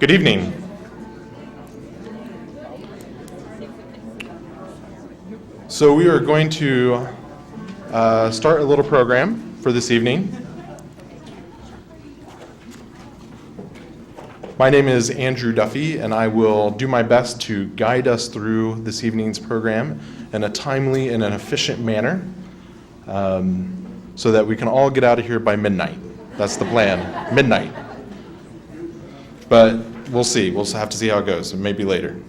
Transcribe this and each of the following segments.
Good evening. So we are going to start a little program for this evening. My name is Andrew Duffy, and I will do my best to guide us through this evening's program in a timely and an efficient manner so that we can all get out of here by midnight. That's the plan, midnight. But we'll see. We'll have to see how it goes, and maybe later.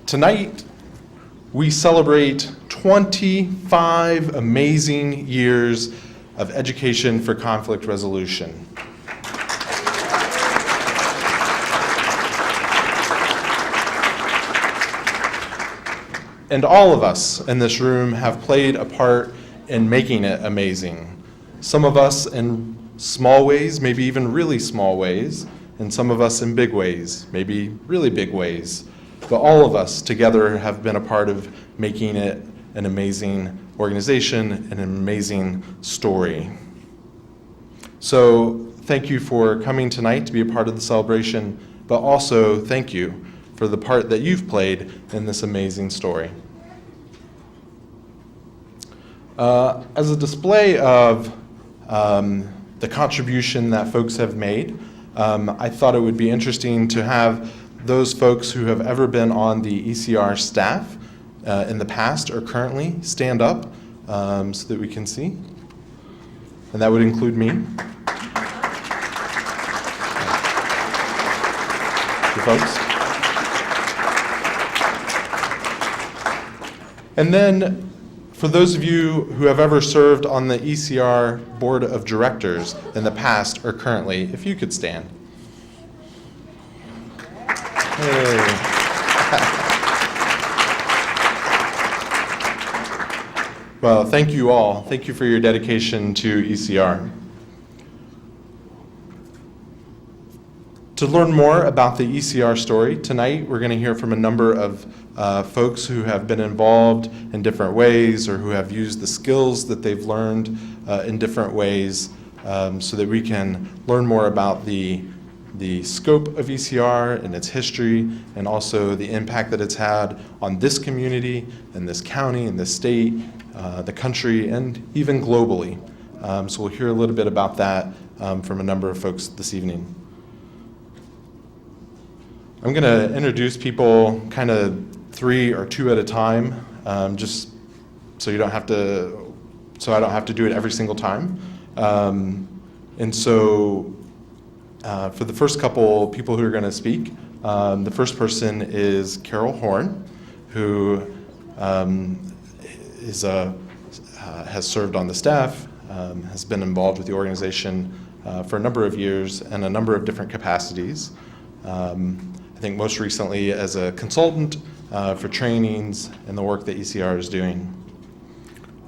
Tonight, we celebrate 25 amazing years of education for conflict resolution. And all of us in this room have played a part in making it amazing. Some of us in small ways, maybe even really small ways, and some of us in big ways, maybe really big ways. But all of us together have been a part of making it an amazing organization and an amazing story. So thank you for coming tonight to be a part of the celebration, but also thank you for the part that you've played in this amazing story. As a display of the contribution that folks have made, I thought it would be interesting to have those folks who have ever been on the ECR staff in the past or currently stand up so that we can see. And that would include me. You folks. And then, for those of you who have ever served on the ECR Board of Directors in the past or currently, if you could stand. Hey. Well, thank you all. Thank you for your dedication to ECR. To learn more about the ECR story, tonight we're going to hear from a number of folks who have been involved in different ways or who have used the skills that they've learned in different ways so that we can learn more about the scope of ECR and its history and also the impact that it's had on this community and this county and this state, the country, and even globally. So we'll hear a little bit about that from a number of folks this evening. I'm going to introduce people kind of 3 or 2 at a time, just so I don't have to do it every single time. And so for the first couple people who are going to speak, the first person is Carol Horn, who has served on the staff, has been involved with the organization for a number of years in a number of different capacities. I think most recently as a consultant for trainings and the work that ECR is doing.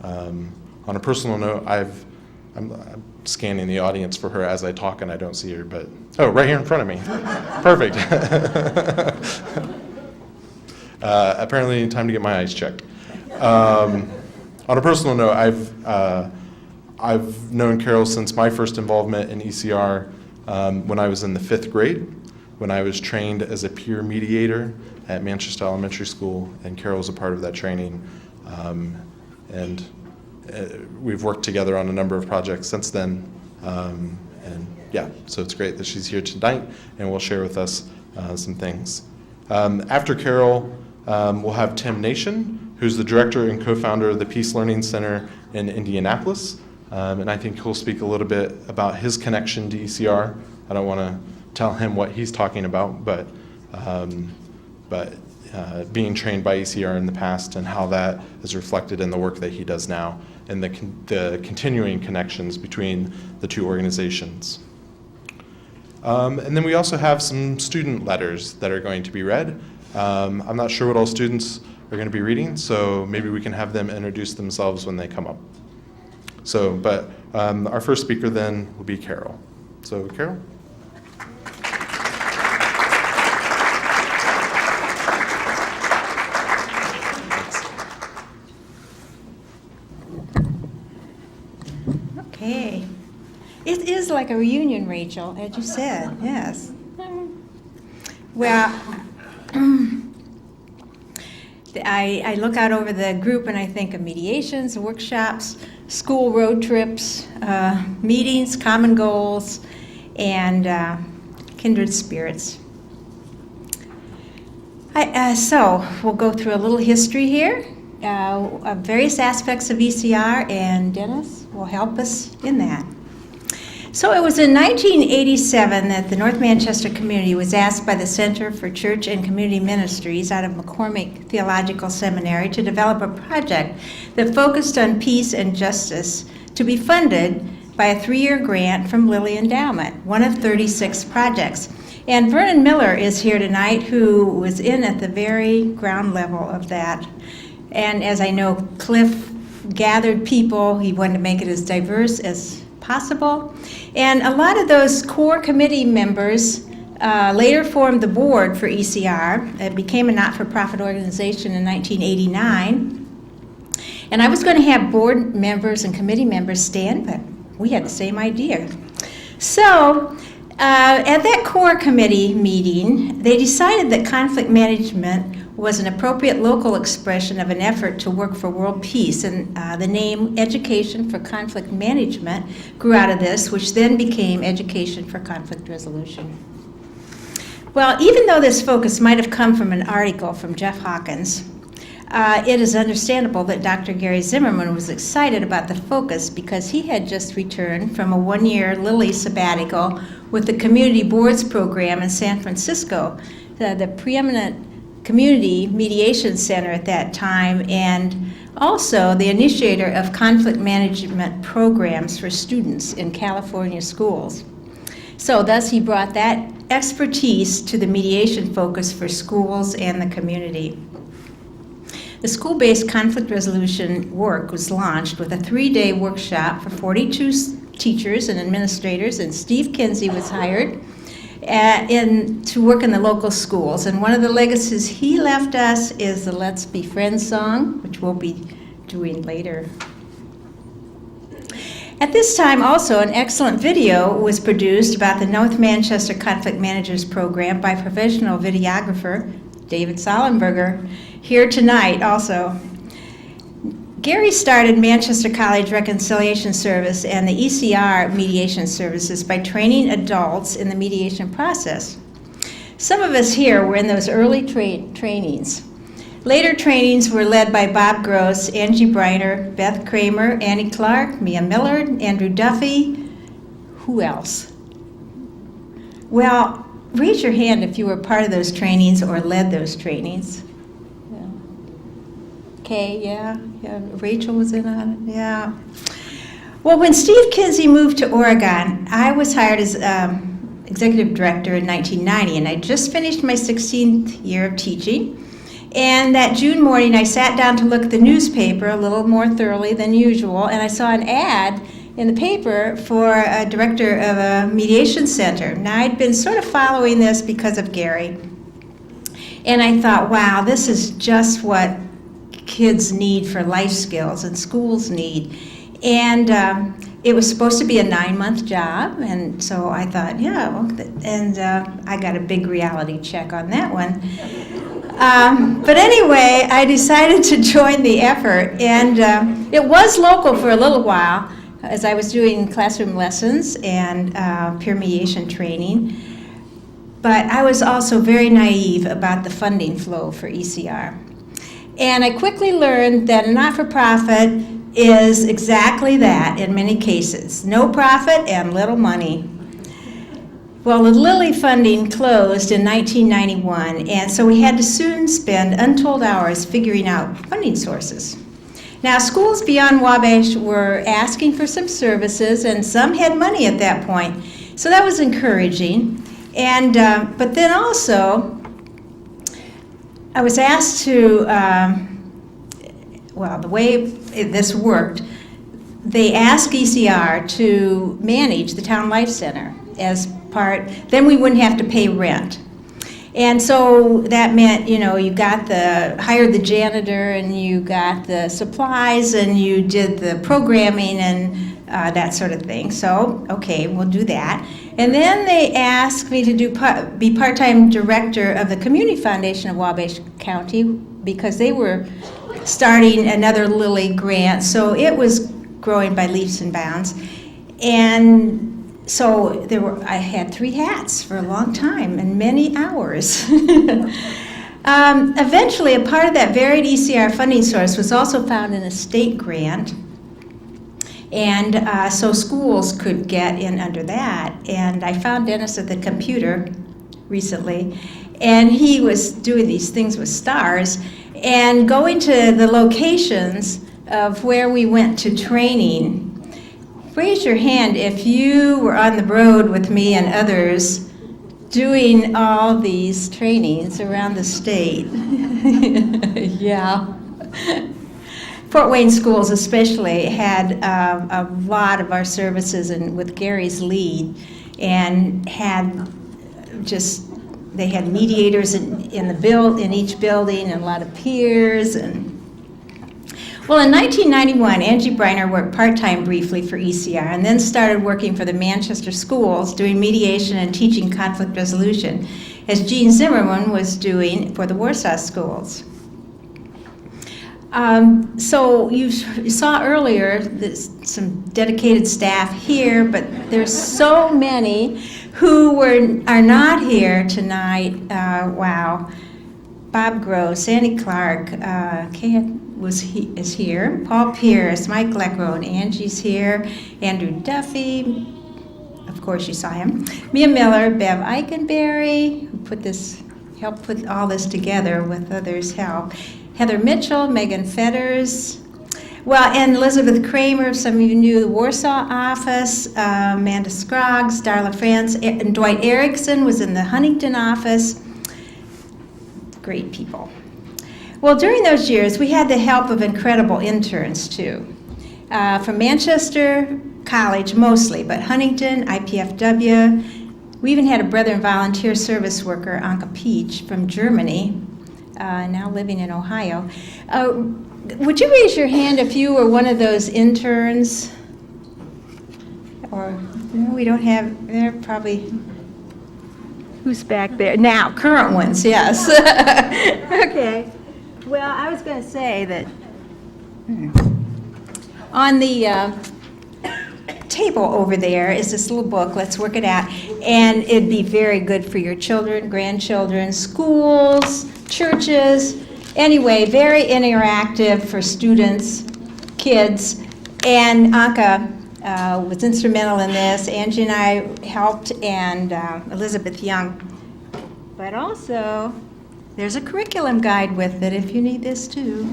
On a personal note, I'm scanning the audience for her as I talk and I don't see her, but, oh, right here in front of me. Perfect. Apparently time to get my eyes checked. On a personal note, I've known Carol since my first involvement in ECR when I was in the 5th grade, when I was trained as a peer mediator at Manchester Elementary School, and Carol was a part of that training. And we've worked together on a number of projects since then. And yeah, so it's great that she's here tonight and will share with us some things. After Carol, we'll have Tim Nation, who's the director and co-founder of the Peace Learning Center in Indianapolis. And I think he'll speak a little bit about his connection to ECR. I don't want to tell him what he's talking about, but being trained by ECR in the past and how that is reflected in the work that he does now and the continuing connections between the two organizations. And then we also have some student letters that are going to be read. I'm not sure what all students are going to be reading, so maybe we can have them introduce themselves when they come up. So, but our first speaker then will be Carol. So, Carol? Okay. It is like a reunion, Rachel, as you said, yes. Well, I look out over the group and I think of mediations, workshops, school road trips, meetings, common goals, and kindred spirits. So we'll go through a little history here of various aspects of ECR, and Dennis will help us in that. So it was in 1987 that the North Manchester community was asked by the Center for Church and Community Ministries out of McCormick Theological Seminary to develop a project that focused on peace and justice to be funded by a 3-year grant from Lilly Endowment, one of 36 projects. And Vernon Miller is here tonight, who was in at the very ground level of that. And as I know, Cliff gathered people. He wanted to make it as diverse as possible. And a lot of those core committee members later formed the board for ECR. It became a not-for-profit organization in 1989. And I was going to have board members and committee members stand, but we had the same idea. So at that core committee meeting, they decided that conflict management was an appropriate local expression of an effort to work for world peace, and the name Education for Conflict Management grew out of this, which then became Education for Conflict Resolution. Well, even though this focus might have come from an article from Jeff Hawkins, it is understandable that Dr. Gary Zimmerman was excited about the focus because he had just returned from a 1-year Lilly sabbatical with the Community Boards Program in San Francisco, the preeminent community mediation center at that time, and also the initiator of conflict management programs for students in California schools. So thus he brought that expertise to the mediation focus for schools and the community. The school-based conflict resolution work was launched with a 3-day workshop for 42 teachers and administrators, and Steve Kinsey was hired to work in the local schools. And one of the legacies he left us is the Let's Be Friends song, which we'll be doing later. At this time also, an excellent video was produced about the North Manchester Conflict Managers Program by professional videographer David Sollenberger, here tonight also. Gary started Manchester College Reconciliation Service and the ECR mediation services by training adults in the mediation process. Some of us here were in those early trainings. Later trainings were led by Bob Gross, Angie Briner, Beth Kramer, Annie Clark, Mia Millard, Andrew Duffy. Who else? Well, raise your hand if you were part of those trainings or led those trainings. Okay, yeah, Rachel was in on it, yeah. Well, when Steve Kinsey moved to Oregon, I was hired as executive director in 1990, and I just finished my 16th year of teaching. And that June morning, I sat down to look at the newspaper a little more thoroughly than usual, and I saw an ad in the paper for a director of a mediation center. Now, I'd been sort of following this because of Gary, and I thought, wow, this is just what kids need for life skills and schools need. And it was supposed to be a 9-month job, and so I thought, yeah, and I got a big reality check on that one. But anyway, I decided to join the effort, and it was local for a little while as I was doing classroom lessons and peer mediation training. But I was also very naive about the funding flow for ECR. And I quickly learned that a not-for-profit is exactly that in many cases. No profit and little money. Well, the Lilly funding closed in 1991, and so we had to soon spend untold hours figuring out funding sources. Now, schools beyond Wabash were asking for some services, and some had money at that point. So that was encouraging. And but then also, I was asked to, well, the way this worked, they asked ECR to manage the Town Life Center as part, then we wouldn't have to pay rent. And so that meant, you know, you hired the janitor, and you got the supplies, and you did the programming and that sort of thing. So, okay, we'll do that. And then they asked me to be part-time director of the Community Foundation of Wabash County because they were starting another Lilly grant. So it was growing by leaps and bounds. And so I had 3 hats for a long time and many hours. Eventually, a part of that varied ECR funding source was also found in a state grant. And so schools could get in under that. And I found Dennis at the computer recently, and he was doing these things with stars and going to the locations of where we went to training. Raise your hand if you were on the road with me and others doing all these trainings around the state. Yeah. Fort Wayne schools especially had a lot of our services with Gary's lead, and they had mediators in each building and a lot of peers. Well, in 1991, Angie Briner worked part-time briefly for ECR and then started working for the Manchester schools doing mediation and teaching conflict resolution, as Jean Zimmerman was doing for the Warsaw schools. So you saw earlier some dedicated staff here, but there's so many who are not here tonight. Wow. Bob Gross, Sandy Clark, Kay is here, Paul Pierce, Mike Leckrone, Angie's here, Andrew Duffy, of course you saw him, Mia Miller, Bev Eikenberry, who helped put all this together with others' help, Heather Mitchell, Megan Fetters, well, and Elizabeth Kramer, some of you knew the Warsaw office, Amanda Scroggs, Darla France, and Dwight Erickson was in the Huntington office. Great people. Well, during those years, we had the help of incredible interns, too. From Manchester College, mostly, but Huntington, IPFW. We even had a brother and volunteer service worker, Anka Peach, from Germany, now living in Ohio. Would you raise your hand if you were one of those interns? Or, no, we don't have, they're probably... Who's back there? Now, current ones, yes. Okay. Well, I was going to say that on the table over there is this little book, Let's Work It Out, and it'd be very good for your children, grandchildren, schools, churches. Anyway, very interactive for students, kids, and Anka was instrumental in this. Angie and I helped, and Elizabeth Young. But also, there's a curriculum guide with it if you need this too.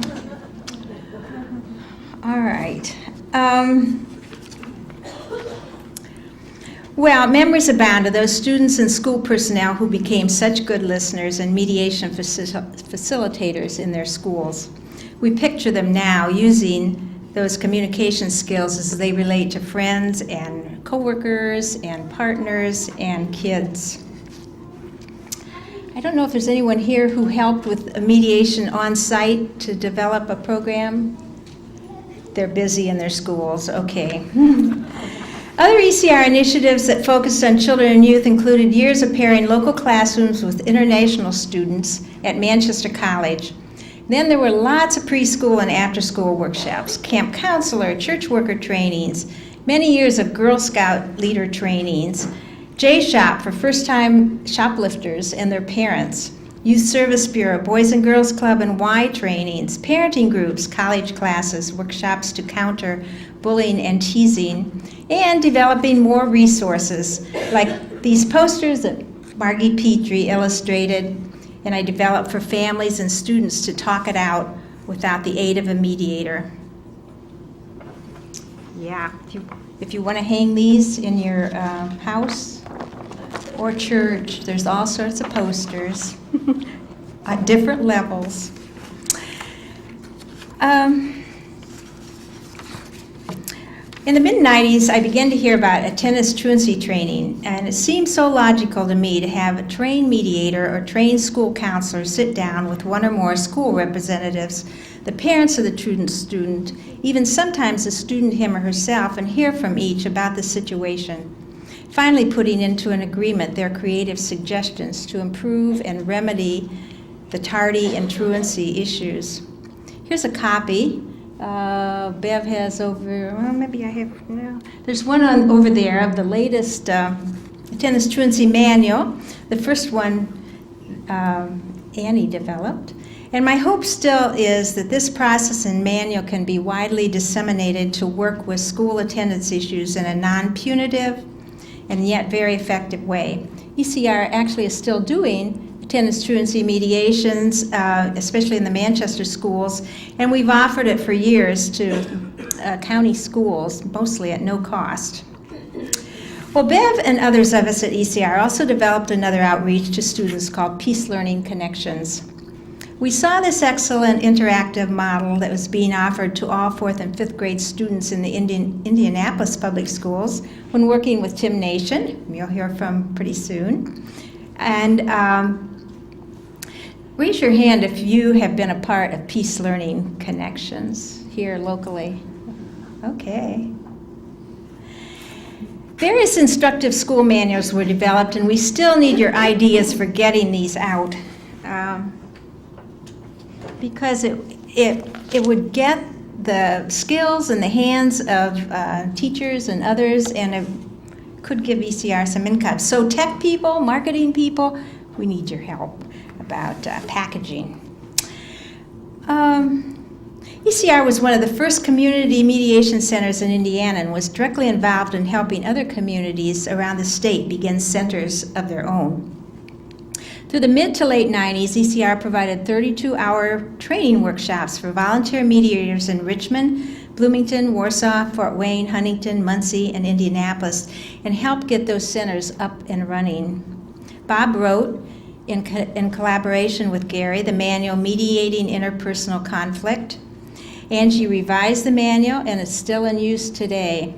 All right. Well, memories abound of those students and school personnel who became such good listeners and mediation facilitators in their schools. We picture them now using those communication skills as they relate to friends and coworkers and partners and kids. I don't know if there's anyone here who helped with a mediation on site to develop a program. They're busy in their schools, okay. Other ECR initiatives that focused on children and youth included years of pairing local classrooms with international students at Manchester College. Then there were lots of preschool and after-school workshops, camp counselor, church worker trainings, many years of Girl Scout leader trainings, J-Shop for first-time shoplifters and their parents, Youth Service Bureau, Boys and Girls Club and Y trainings, parenting groups, college classes, workshops to counter bullying and teasing, and developing more resources like these posters that Margie Petrie illustrated and I developed for families and students to talk it out without the aid of a mediator. Yeah, if you want to hang these in your house or church, there's all sorts of posters at different levels. In the mid-90s, I began to hear about attendance truancy training, and it seemed so logical to me to have a trained mediator or trained school counselor sit down with one or more school representatives, the parents of the truant student, even sometimes the student him or herself, and hear from each about the situation, finally putting into an agreement their creative suggestions to improve and remedy the tardy and truancy issues. Here's a copy. Bev has over, well, maybe I have, no. There's one on over there of the latest attendance truancy manual, the first one Annie developed. And my hope still is that this process and manual can be widely disseminated to work with school attendance issues in a non-punitive and yet very effective way. ECR actually is still doing attendance truancy mediations, especially in the Manchester schools, and we've offered it for years to county schools, mostly at no cost. Well, Bev and others of us at ECR also developed another outreach to students called Peace Learning Connections. We saw this excellent interactive model that was being offered to all 4th and 5th grade students in the Indianapolis public schools when working with Tim Nation, you'll hear from pretty soon. And raise your hand if you have been a part of Peace Learning Connections here locally. Okay. Various instructive school manuals were developed, and we still need your ideas for getting these out. Because it would get the skills in the hands of teachers and others, and it could give ECR some income. So tech people, marketing people, we need your help about packaging. ECR was one of the first community mediation centers in Indiana and was directly involved in helping other communities around the state begin centers of their own. Through the mid to late 90s, ECR provided 32-hour training workshops for volunteer mediators in Richmond, Bloomington, Warsaw, Fort Wayne, Huntington, Muncie, and Indianapolis, and helped get those centers up and running. Bob wrote, in collaboration with Gary, the manual Mediating Interpersonal Conflict. Angie revised the manual, and it's still in use today.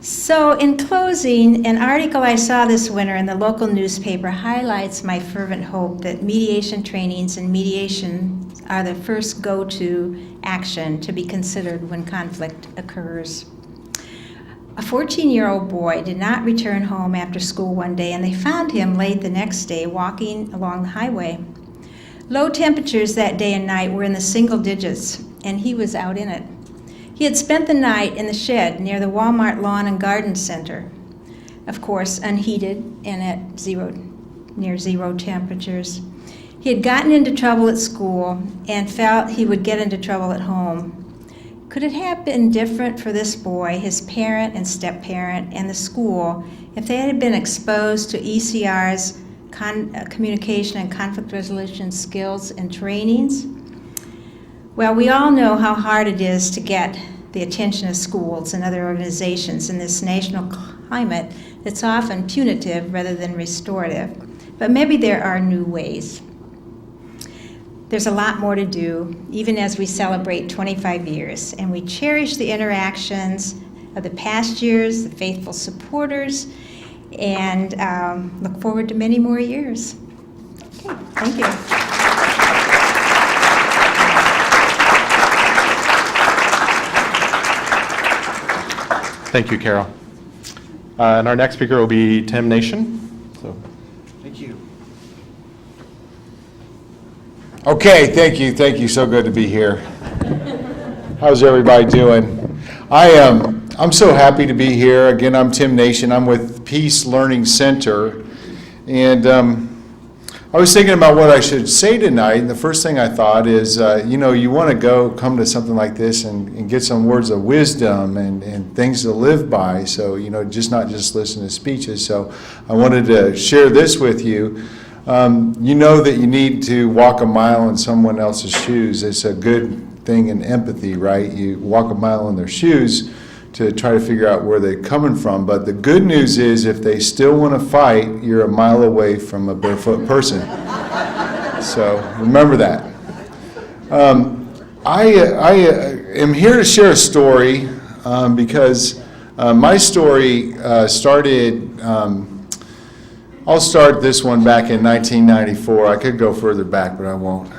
So in closing, an article I saw this winter in the local newspaper highlights my fervent hope that mediation trainings and mediation are the first go-to action to be considered when conflict occurs. A 14-year-old boy did not return home after school one day, and they found him late the next day walking along the highway. Low temperatures that day and night were in the single digits, and he was out in it. He had spent the night in the shed near the Walmart Lawn and Garden Center, of course, unheated and at near zero temperatures. He had gotten into trouble at school and felt he would get into trouble at home. Could it have been different for this boy, his parent and step-parent, and the school if they had been exposed to ECR's communication and conflict resolution skills and trainings? Well, we all know how hard it is to get the attention of schools and other organizations in this national climate that's often punitive rather than restorative. But maybe there are new ways. There's a lot more to do, even as we celebrate 25 years, and we cherish the interactions of the past years, the faithful supporters, and look forward to many more years. Okay, thank you. Thank you, Carol. And our next speaker will be Tim Nation. So. Thank you. Okay, thank you. So good to be here. How's everybody doing? I'm so happy to be here. Again, I'm Tim Nation. I'm with Peace Learning Center. And I was thinking about what I should say tonight, and the first thing I thought is, you want to come to something like this and get some words of wisdom and things to live by, so, not just listen to speeches. So I wanted to share this with you. You know that you need to walk a mile in someone else's shoes. It's a good thing in empathy, right? You walk a mile in their shoes to try to figure out where they're coming from. But the good news is if they still want to fight, you're a mile away from a barefoot person. So remember that. am here to share a story because my story started, I'll start this one back in 1994. I could go further back, but I won't.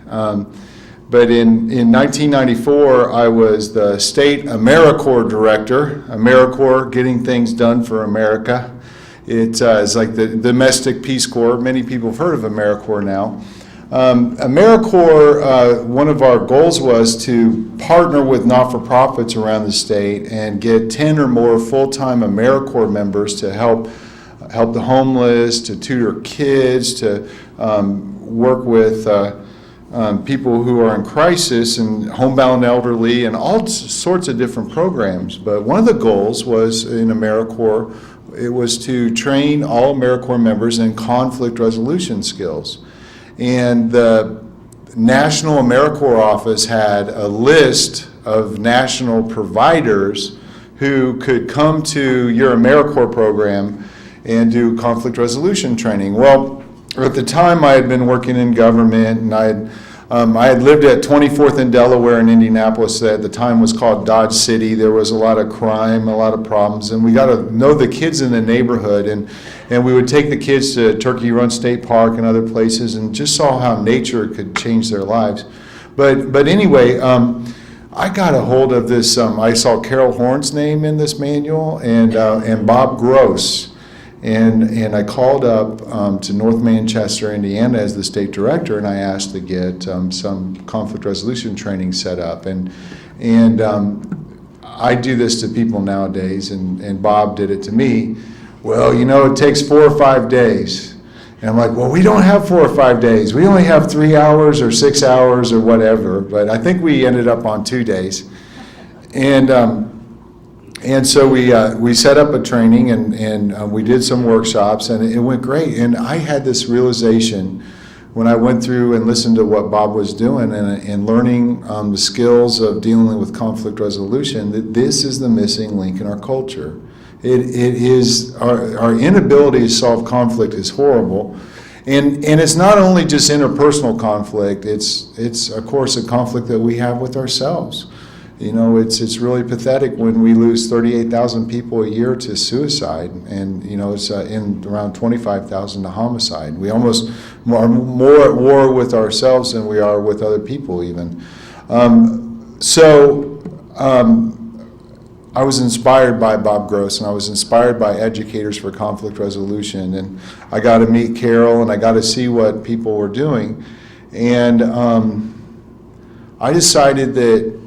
But in 1994, I was the state AmeriCorps director. AmeriCorps, getting things done for America. It is like the domestic Peace Corps. Many people have heard of AmeriCorps now. AmeriCorps, one of our goals was to partner with not-for-profits around the state and get 10 or more full-time AmeriCorps members to help the homeless, to tutor kids, to work with people who are in crisis and homebound elderly and all sorts of different programs. But one of the goals was in AmeriCorps, it was to train all AmeriCorps members in conflict resolution skills. And the National AmeriCorps office had a list of national providers who could come to your AmeriCorps program and do conflict resolution training. Well, at the time I had been working in government, and I had lived at 24th and Delaware in Indianapolis. That at the time was called Dodge City. There was a lot of crime, a lot of problems, and we got to know the kids in the neighborhood. And we would take the kids to Turkey Run State Park and other places, and just saw how nature could change their lives. But anyway, I got a hold of this. I saw Carol Horn's name in this manual, and Bob Gross. And I called up to North Manchester, Indiana as the state director, and I asked to get some conflict resolution training set up. And I do this to people nowadays, and Bob did it to me. Well, it takes 4 or 5 days. And I'm like, well, we don't have 4 or 5 days. We only have 3 hours or 6 hours or whatever. But I think we ended up on 2 days. And so we set up a training, and we did some workshops, and it went great. And I had this realization when I went through and listened to what Bob was doing and learning the skills of dealing with conflict resolution, that this is the missing link in our culture. It is our inability to solve conflict is horrible. And it's not only just interpersonal conflict, it's of course a conflict that we have with ourselves. It's really pathetic when we lose 38,000 people a year to suicide, and it's in around 25,000 to homicide. We almost are more at war with ourselves than we are with other people even. I was inspired by Bob Gross, and I was inspired by Educators for Conflict Resolution, and I got to meet Carol, and I got to see what people were doing, and I decided that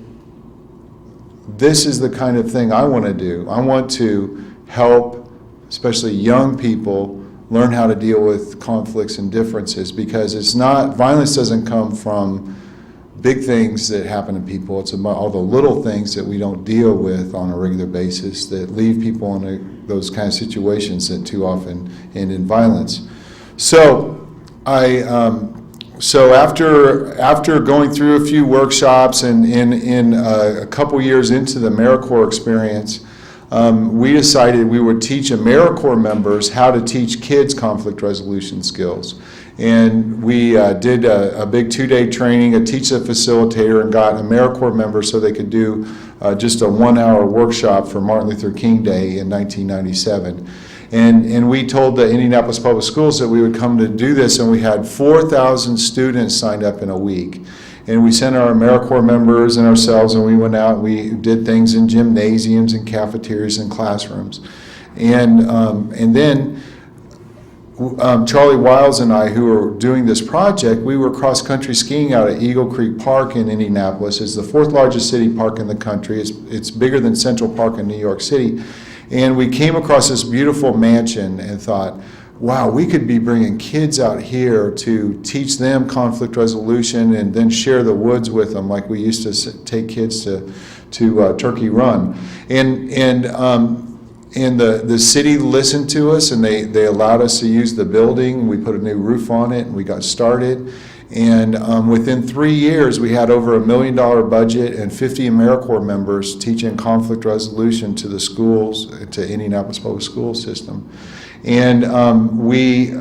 this is the kind of thing I want to do. I want to help, especially young people, learn how to deal with conflicts and differences, because violence doesn't come from big things that happen to people. It's about all the little things that we don't deal with on a regular basis that leave people in those kind of situations that too often end in violence. So after going through a few workshops and in a couple years into the AmeriCorps experience, we decided we would teach AmeriCorps members how to teach kids conflict resolution skills. And we did a big 2-day training, a teach a facilitator, and got AmeriCorps members so they could do just a 1-hour workshop for Martin Luther King Day in 1997. And we told the Indianapolis Public Schools that we would come to do this, and we had 4,000 students signed up in a week. And we sent our AmeriCorps members and ourselves, and we went out and we did things in gymnasiums and cafeterias and classrooms. And then Charlie Wiles and I, who were doing this project, we were cross-country skiing out at Eagle Creek Park in Indianapolis. It's the 4th largest city park in the country. It's bigger than Central Park in New York City. And we came across this beautiful mansion and thought, wow, we could be bringing kids out here to teach them conflict resolution and then share the woods with them like we used to take kids to Turkey Run. And the city listened to us, and they allowed us to use the building. We put a new roof on it, and we got started. And within 3 years, we had over $1 million budget and 50 AmeriCorps members teaching conflict resolution to the schools, to Indianapolis Public School System. And we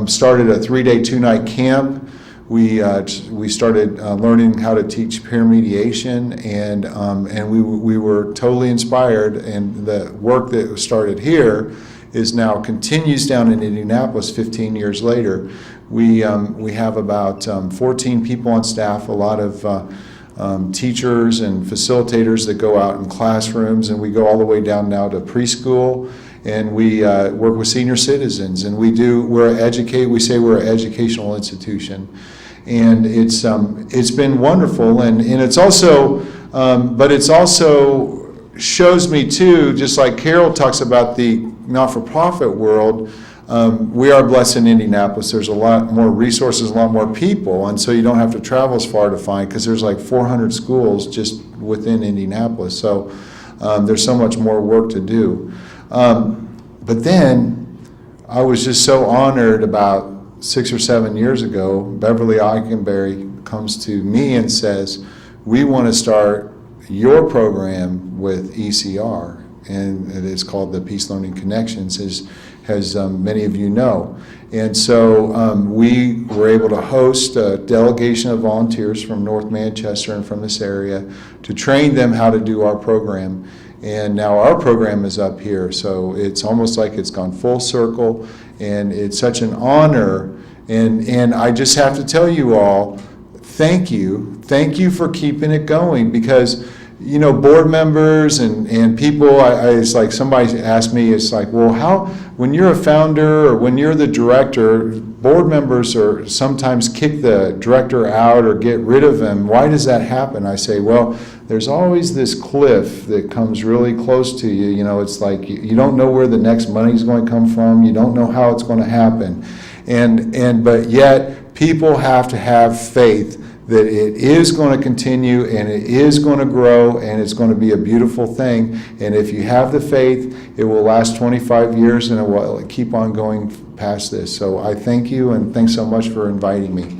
started a 3-day, 2-night camp we started learning how to teach peer mediation, and we were totally inspired. And the work that started here is now continues down in Indianapolis 15 years later. We have about 14 people on staff, a lot of teachers and facilitators that go out in classrooms, and we go all the way down now to preschool, and we work with senior citizens, and we say we're an educational institution, and it's been wonderful, and it's also but it's also shows me too, just like Carol talks about the not-for-profit world. We are blessed in Indianapolis. There's a lot more resources, a lot more people, and so you don't have to travel as far to find, because there's like 400 schools just within Indianapolis. So there's so much more work to do. But then I was just so honored about 6 or 7 years ago, Beverly Eikenberry comes to me and says, we want to start your program with ECR, and it is called the Peace Learning Connections, as many of you know. And so we were able to host a delegation of volunteers from North Manchester and from this area to train them how to do our program. And now our program is up here, so it's almost like it's gone full circle, and it's such an honor. And I just have to tell you all, thank you for keeping it going, because you know, board members and people, it's like somebody asked me, it's like, well, how, when you're a founder or when you're the director, board members are sometimes kick the director out or get rid of him. Why does that happen? I say, well, there's always this cliff that comes really close to you. You know, it's like you don't know where the next money's going to come from. You don't know how it's going to happen. But yet people have to have faith that it is going to continue, and it is going to grow, and it's going to be a beautiful thing. And if you have the faith, it will last 25 years, and it will keep on going past this. So I thank you, and thanks so much for inviting me.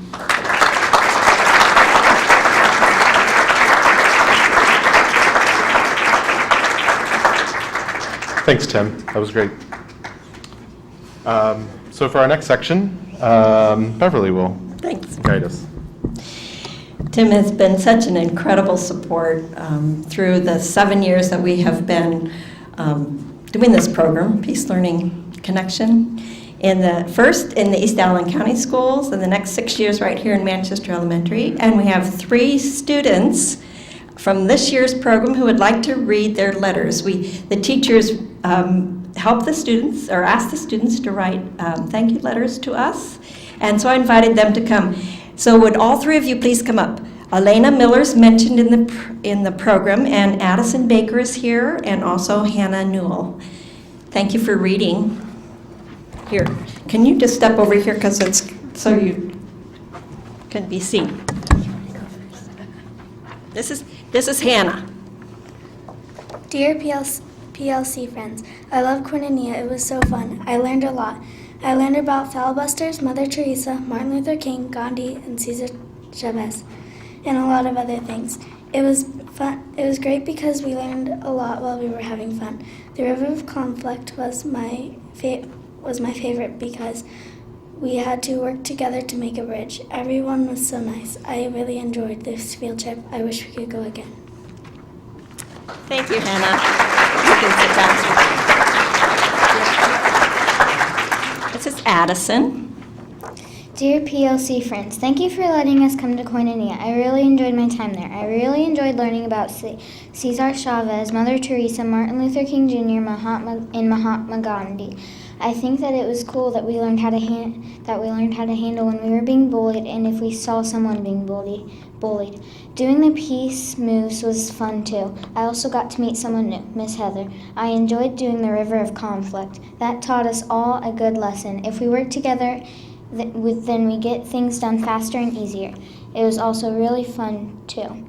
Thanks, Tim. That was great. So for our next section, Beverly will guide us. Tim has been such an incredible support through the 7 years that we have been doing this program, Peace Learning Connection. First in the East Allen County Schools, and the next 6 years right here in Manchester Elementary. And we have 3 students from this year's program who would like to read their letters. The teachers help the students, or ask the students to write thank you letters to us. And so I invited them to come. So would all 3 of you please come up? Elena Miller's mentioned in the program, and Addison Baker is here, and also Hannah Newell. Thank you for reading. Here, can you just step over here, because it's so you can be seen. This is Hannah. Dear PLC friends, I love Koinonia. It was so fun. I learned a lot. I learned about filibusters, Mother Teresa, Martin Luther King, Gandhi, and Cesar Chavez, and a lot of other things. It was fun. It was great because we learned a lot while we were having fun. The River of Conflict was my favorite because we had to work together to make a bridge. Everyone was so nice. I really enjoyed this field trip. I wish we could go again. Thank you, Hannah. You can sit down. This is Addison. Dear PLC friends, thank you for letting us come to Koinonia. I really enjoyed my time there. I really enjoyed learning about Cesar Chavez, Mother Teresa, Martin Luther King Jr., and Mahatma Gandhi. I think that it was cool that we learned how to handle when we were being bullied, and if we saw someone being bullied. Doing the peace moves was fun too. I also got to meet someone new, Miss Heather. I enjoyed doing the River of Conflict. That taught us all a good lesson. If we work together, then we get things done faster and easier. It was also really fun too.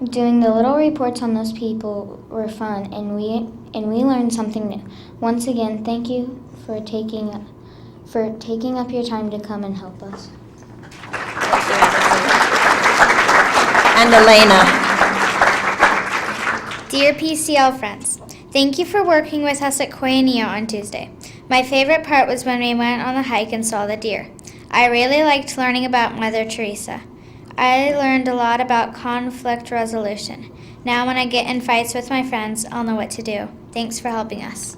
Doing the little reports on those people were fun, and we learned something new. Once again, thank you for taking up your time to come and help us. And Elena. Dear PCL friends, thank you for working with us at Koinonia on Tuesday. My favorite part was when we went on the hike and saw the deer. I really liked learning about Mother Teresa. I learned a lot about conflict resolution. Now when I get in fights with my friends, I'll know what to do. Thanks for helping us.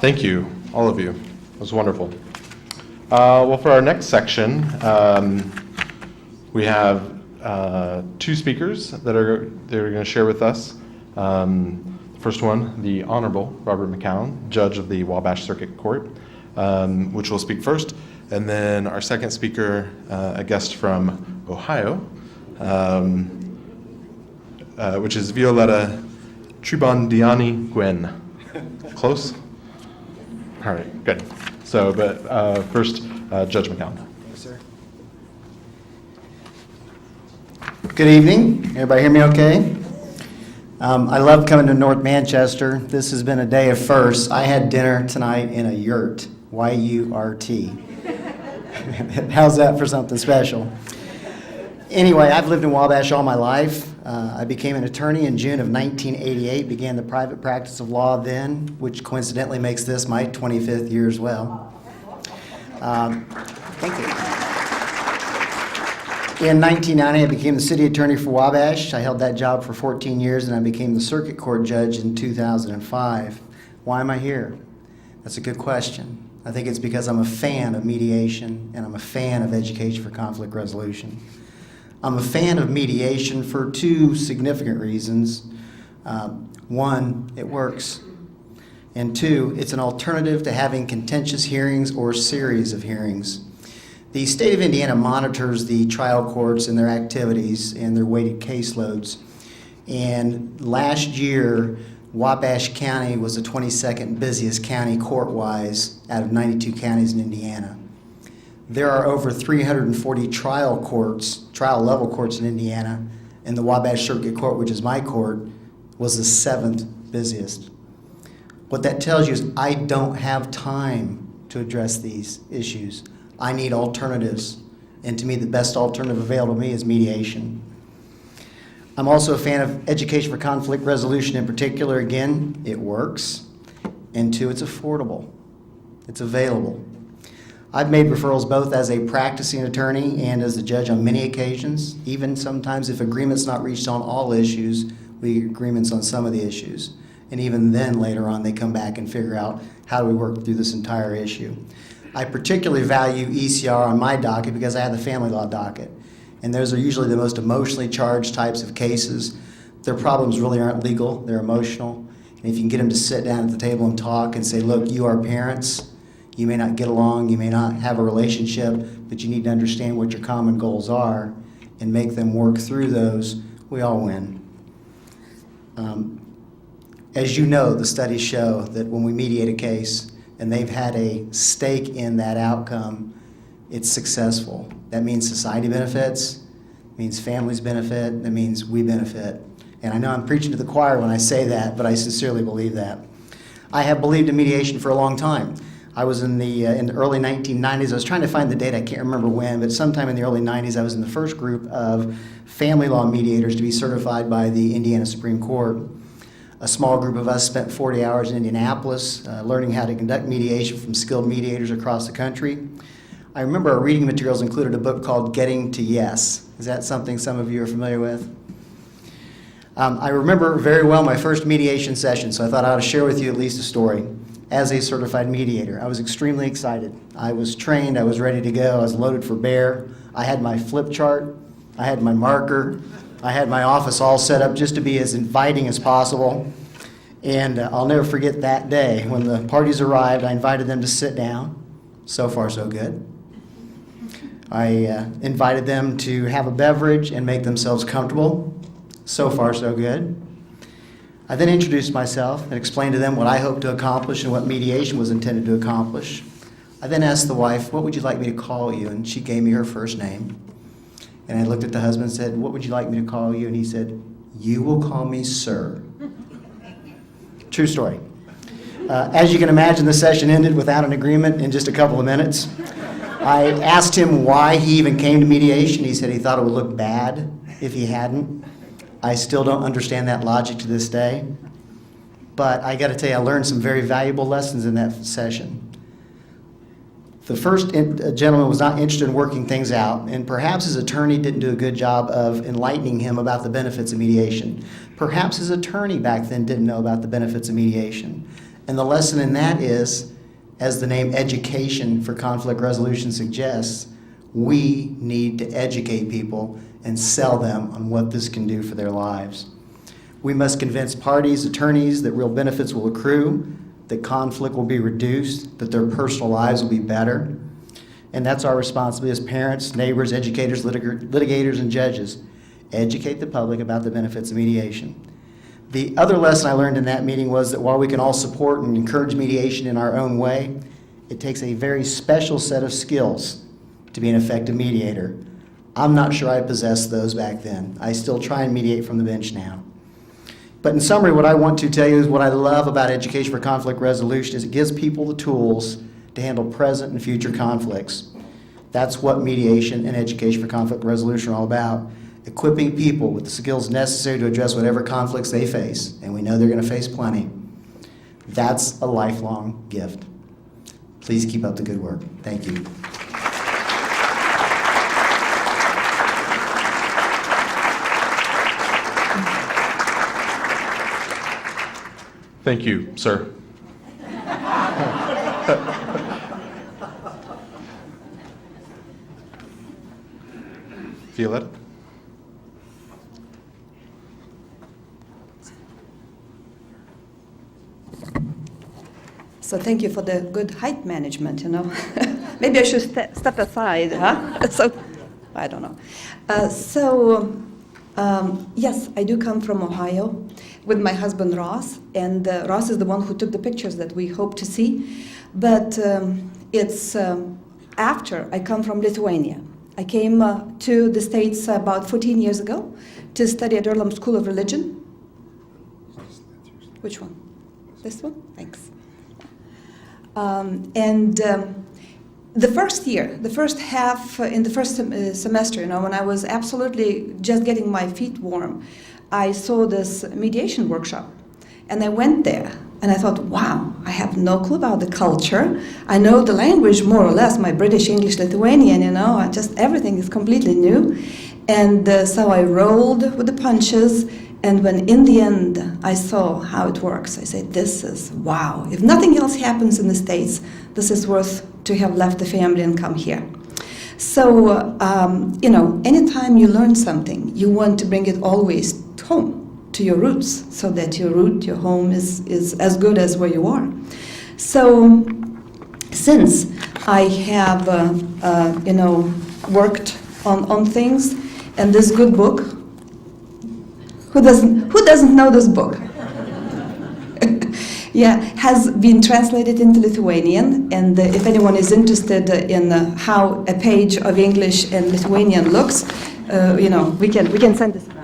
Thank you, all of you. It was wonderful. Well, for our next section, we have two speakers that are going to share with us. The first one, the Honorable Robert McCown, Judge of the Wabash Circuit Court, which will speak first. And then our second speaker, a guest from Ohio, which is Violetta Tribondiani Gwen. Close? All right, good. So, but first, Judge McCown. Thanks, sir. Good evening. Everybody hear me okay? I love coming to North Manchester. This has been a day of firsts. I had dinner tonight in a yurt, Y-U-R-T. How's that for something special? Anyway, I've lived in Wabash all my life. I became an attorney in June of 1988, began the private practice of law then, which coincidentally makes this my 25th year as well. Thank you. In 1990, I became the city attorney for Wabash. I held that job for 14 years, and I became the circuit court judge in 2005. Why am I here? That's a good question. I think it's because I'm a fan of mediation, and I'm a fan of education for conflict resolution. I'm a fan of mediation for two significant reasons. One, it works. And two, it's an alternative to having contentious hearings or series of hearings. The state of Indiana monitors the trial courts and their activities and their weighted caseloads. And last year, Wabash County was the 22nd busiest county court-wise out of 92 counties in Indiana. There are over 340 trial level courts in Indiana, and the Wabash Circuit Court, which is my court, was the 7th busiest. What that tells you is I don't have time to address these issues. I need alternatives, and to me the best alternative available to me is mediation. I'm also a fan of education for conflict resolution in particular. Again, it works, and two, it's affordable. It's available. I've made referrals both as a practicing attorney and as a judge on many occasions. Even sometimes if agreement's not reached on all issues, we get agreements on some of the issues. And even then later on they come back and figure out how do we work through this entire issue. I particularly value ECR on my docket because I have the family law docket. And those are usually the most emotionally charged types of cases. Their problems really aren't legal, they're emotional. And if you can get them to sit down at the table and talk and say, look, you are parents. You may not get along, you may not have a relationship, but you need to understand what your common goals are and make them work through those. We all win. As you know, the studies show that when we mediate a case and they've had a stake in that outcome, it's successful. That means society benefits, it means families benefit, that means we benefit. And I know I'm preaching to the choir when I say that, but I sincerely believe that. I have believed in mediation for a long time. I was in the early 1990s. I was trying to find the date. I can't remember when, but sometime in the early 90s, I was in the first group of family law mediators to be certified by the Indiana Supreme Court. A small group of us spent 40 hours in Indianapolis learning how to conduct mediation from skilled mediators across the country. I remember our reading materials included a book called Getting to Yes. Is that something some of you are familiar with? I remember very well my first mediation session, so I thought I ought to share with you at least a story. As a certified mediator, I was extremely excited. I was trained, I was ready to go, I was loaded for bear. I had my flip chart, I had my marker, I had my office all set up just to be as inviting as possible. And I'll never forget that day. When the parties arrived, I invited them to sit down. So far, so good. I invited them to have a beverage and make themselves comfortable. So far, so good. I then introduced myself and explained to them what I hoped to accomplish and what mediation was intended to accomplish. I then asked the wife, what would you like me to call you? And she gave me her first name. And I looked at the husband and said, what would you like me to call you? And he said, you will call me sir. True story. As you can imagine, the session ended without an agreement in just a couple of minutes. I asked him why he even came to mediation. He said he thought it would look bad if he hadn't. I still don't understand that logic to this day. But I got to tell you, I learned some very valuable lessons in that session. The first gentleman was not interested in working things out, and perhaps his attorney didn't do a good job of enlightening him about the benefits of mediation. Perhaps his attorney back then didn't know about the benefits of mediation. And the lesson in that is, as the name Education for Conflict Resolution suggests, we need to educate people and sell them on what this can do for their lives. We must convince parties, attorneys, that real benefits will accrue, that conflict will be reduced, that their personal lives will be better. And that's our responsibility as parents, neighbors, educators, litigators, and judges. Educate the public about the benefits of mediation. The other lesson I learned in that meeting was that while we can all support and encourage mediation in our own way, it takes a very special set of skills to be an effective mediator. I'm not sure I possessed those back then. I still try and mediate from the bench now. But in summary, what I want to tell you is what I love about Education for Conflict Resolution is it gives people the tools to handle present and future conflicts. That's what mediation and Education for Conflict Resolution are all about, equipping people with the skills necessary to address whatever conflicts they face, and we know they're going to face plenty. That's a lifelong gift. Please keep up the good work. Thank you. Thank you, sir. Violetta? So thank you for the good height management, Maybe I should step aside, huh? So, I don't know. Yes, I do come from Ohio with my husband Ross, and Ross is the one who took the pictures that we hope to see. But it's after I come from Lithuania. I came to the States about 14 years ago to study at Earlham School of Religion. Which one? This one? Thanks. The first year, the first half, in the first semester, when I was absolutely just getting my feet warm, I saw this mediation workshop, and I went there, and I thought, wow, I have no clue about the culture. I know the language more or less, my British, English, Lithuanian, just everything is completely new. And so I rolled with the punches, and when in the end I saw how it works, I said, this is wow. If nothing else happens in the States, this is worth to have left the family and come here. So, anytime you learn something, you want to bring it always home, to your roots, so that your home is as good as where you are. So, since I have, worked on things, and this good book, who doesn't know this book? Yeah, has been translated into Lithuanian, and if anyone is interested in how a page of English and Lithuanian looks, we can send this around.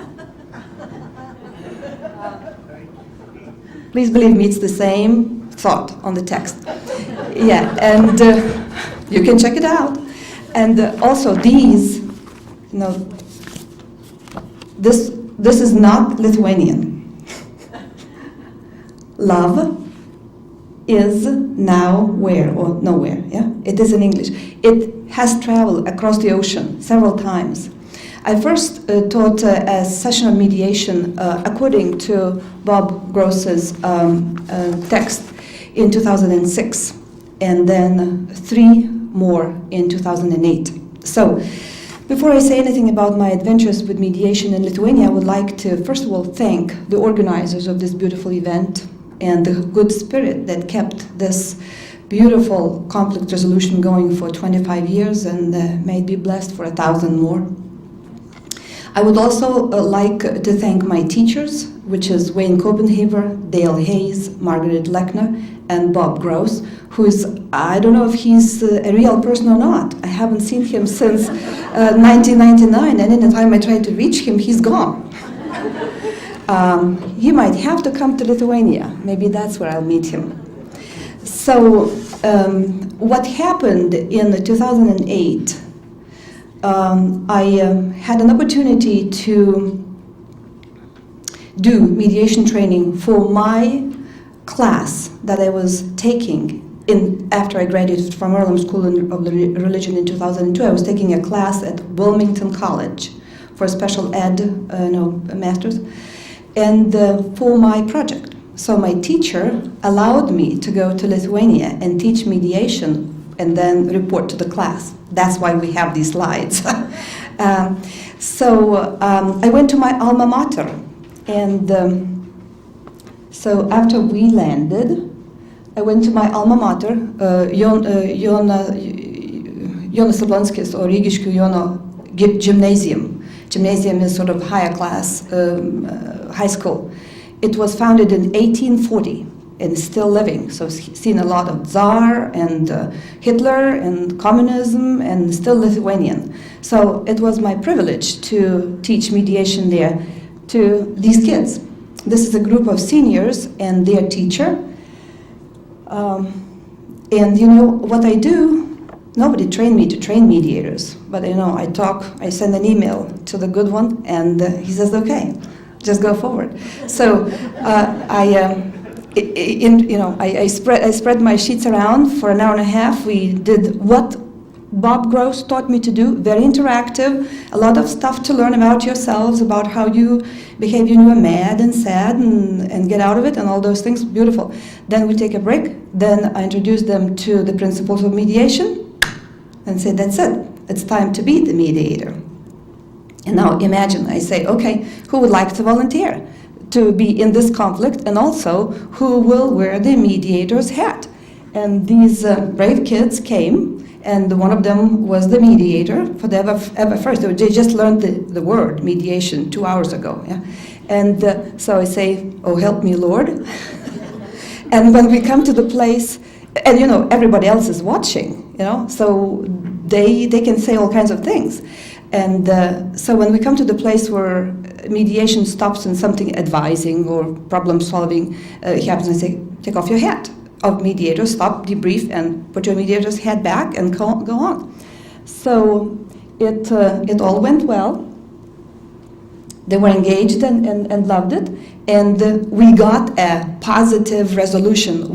Please believe me, it's the same thought on the text. Yeah, and you can check it out. And also these, this is not Lithuanian. Love is now where or nowhere, yeah? It is in English. It has traveled across the ocean several times. I first taught a session of mediation according to Bob Gross's text in 2006, and then 3 more in 2008. So, before I say anything about my adventures with mediation in Lithuania, I would like to, first of all, thank the organizers of this beautiful event and the good spirit that kept this beautiful conflict resolution going for 25 years and may be blessed for 1,000 more. I would also like to thank my teachers, which is Wayne Copenhaver, Dale Hayes, Margaret Lechner, and Bob Gross, who is, I don't know if he's a real person or not. I haven't seen him since 1999, and any time I try to reach him, he's gone. He might have to come to Lithuania. Maybe that's where I'll meet him. So what happened in 2008, I had an opportunity to do mediation training for my class that I was taking after I graduated from Earlham School of Religion in 2002. I was taking a class at Wilmington College for special ed, masters, and for my project. So my teacher allowed me to go to Lithuania and teach mediation and then report to the class. That's why we have these slides. So I went to my alma mater, and so after we landed, I went to my alma mater, Jonas Jablonskis or Rygiškių Jono Gymnasium. Gymnasium is sort of higher class high school. It was founded in 1840 and still living, so seen a lot of Tsar and Hitler and communism and still Lithuanian. So it was my privilege to teach mediation there to these kids. This is a group of seniors and their teacher. And you know what I do? Nobody trained me to train mediators, but I send an email to the good one, and he says, okay, just go forward. So I spread my sheets around for an hour and a half. We did what Bob Gross taught me to do, very interactive, a lot of stuff to learn about yourselves, about how you behave when you are mad and sad and get out of it and all those things, beautiful. Then we take a break, then I introduce them to the principles of mediation and say, that's it, it's time to be the mediator. And now imagine, I say, okay, who would like to volunteer to be in this conflict, and also who will wear the mediator's hat? And these brave kids came, and one of them was the mediator for the ever first. They just learned the word mediation 2 hours ago. Yeah? And so I say, oh, help me, Lord. And when we come to the place, and everybody else is watching, so they can say all kinds of things. And so when we come to the place where mediation stops and something advising or problem solving happens, I say, take off your hat of mediator, stop, debrief, and put your mediator's hat back and go on. So it all went well. They were engaged and loved it, and we got a positive resolution.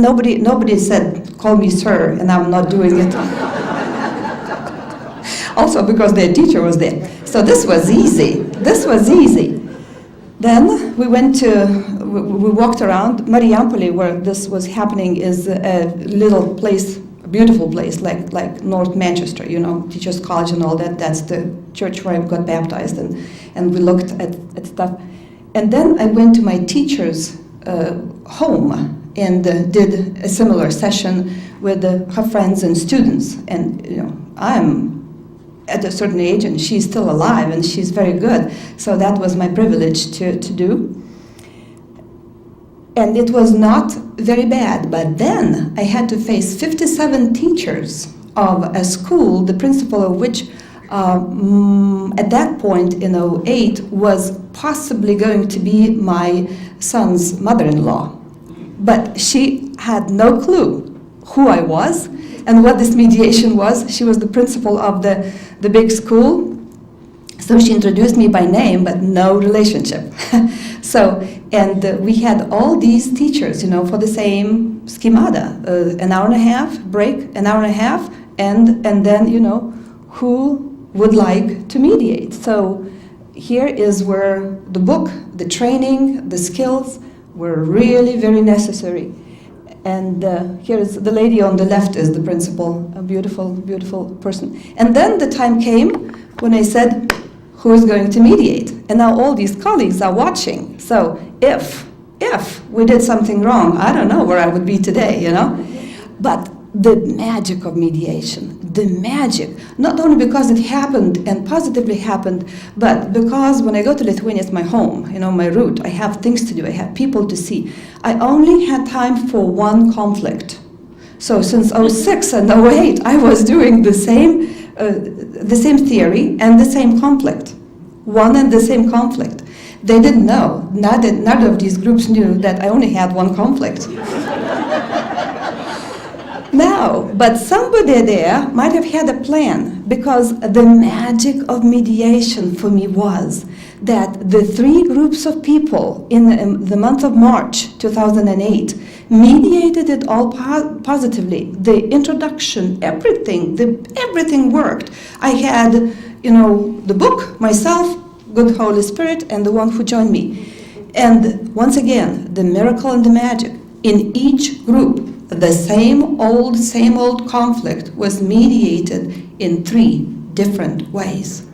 Nobody said, call me sir, and I'm not doing it. Also because their teacher was there. So this was easy. Then we walked around. Marijampolė, where this was happening, is a little place, a beautiful place, like North Manchester, Teachers College and all that. That's the church where I got baptized, and we looked at stuff. And then I went to my teacher's home and did a similar session with her friends and students. And I'm at a certain age, and she's still alive, and she's very good. So that was my privilege to do. And it was not very bad, but then I had to face 57 teachers of a school, the principal of which at that point in 2008 was possibly going to be my son's mother-in-law. But she had no clue who I was and what this mediation was. She was the principal of the big school, so she introduced me by name, but no relationship. And we had all these teachers, for the same schemata, an hour and a half break, an hour and a half, and then, who would like to mediate. So here is where the book, the training, the skills were really very necessary. And here is the lady on the left is the principal, a beautiful, beautiful person. And then the time came when I said, who is going to mediate? And now all these colleagues are watching. So if we did something wrong, I don't know where I would be today, But the magic of mediation, the magic, not only because it happened and positively happened, but because when I go to Lithuania, it's my home, my root. I have things to do, I have people to see. I only had time for one conflict. So since 2006 and 2008, I was doing the same theory and the same conflict, one and the same conflict. They didn't know, none of these groups knew that I only had one conflict. No, but somebody there might have had a plan, because the magic of mediation for me was that the three groups of people in the month of March 2008 mediated it all positively. The introduction, everything worked. I had, the book, myself, Good Holy Spirit, and the one who joined me. And once again, the miracle and the magic. In each group, the same old conflict was mediated in 3 different ways.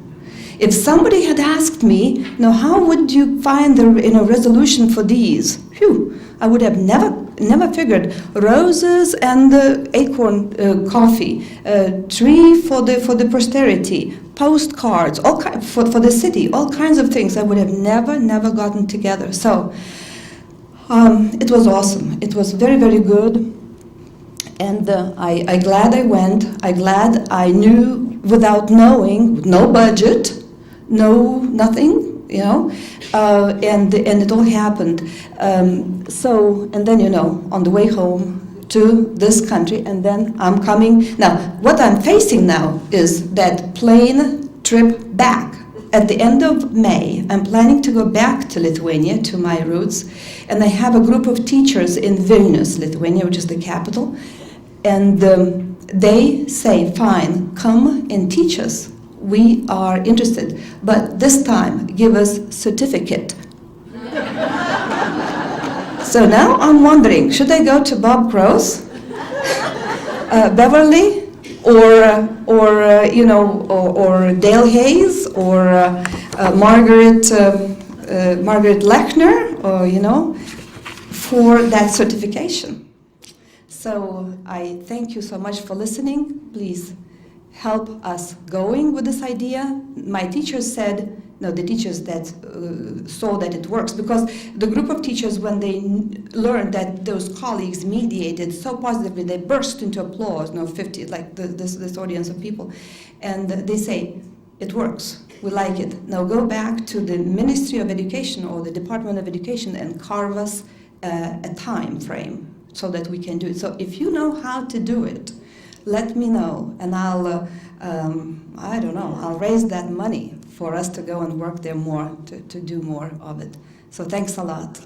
If somebody had asked me, how would you find the resolution for these? I would have never figured. Roses and acorn coffee, tree for the posterity, postcards, for the city, all kinds of things I would have never gotten together. So it was awesome. It was very, very good. And I glad I went. I glad I knew without knowing, no budget, nothing, and it all happened. And then, on the way home to this country, and then I'm coming. Now, what I'm facing now is that plane trip back. At the end of May, I'm planning to go back to Lithuania, to my roots, and I have a group of teachers in Vilnius, Lithuania, which is the capital, and they say, fine, come and teach us. We are interested, but this time give us certificate. So now I'm wondering, should I go to Bob Gross, Beverly, or Dale Hayes, or Margaret Lechner, or for that certification? So I thank you so much for listening. Please help us going with this idea. My teachers said, the teachers that saw that it works, because the group of teachers, when they learned that those colleagues mediated so positively, they burst into applause, 50, like this audience of people, and they say, it works, we like it. Now go back to the Ministry of Education or the Department of Education and carve us a time frame so that we can do it. So if you know how to do it, let me know, and I'll, I'll raise that money for us to go and work there more, to do more of it. So thanks a lot.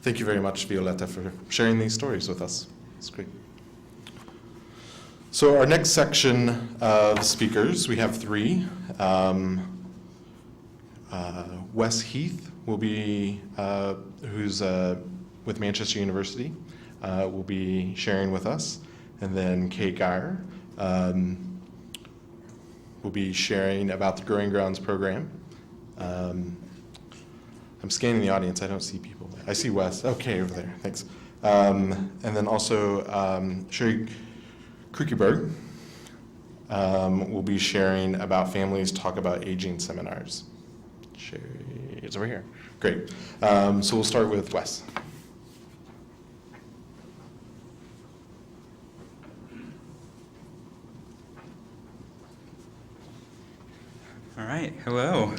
Thank you very much, Violetta, for sharing these stories with us. It's great. So our next section of speakers, we have 3. Wes Heath will be, who's with Manchester University, will be sharing with us. And then Kay Geyer will be sharing about the Growing Grounds program. I'm scanning the audience, I don't see people. I see Wes, okay, over there, thanks. And then also Sherry Krukeberg will be sharing about Families Talk About Aging seminars. Sherry is over here. Great. So we'll start with Wes. All right, hello.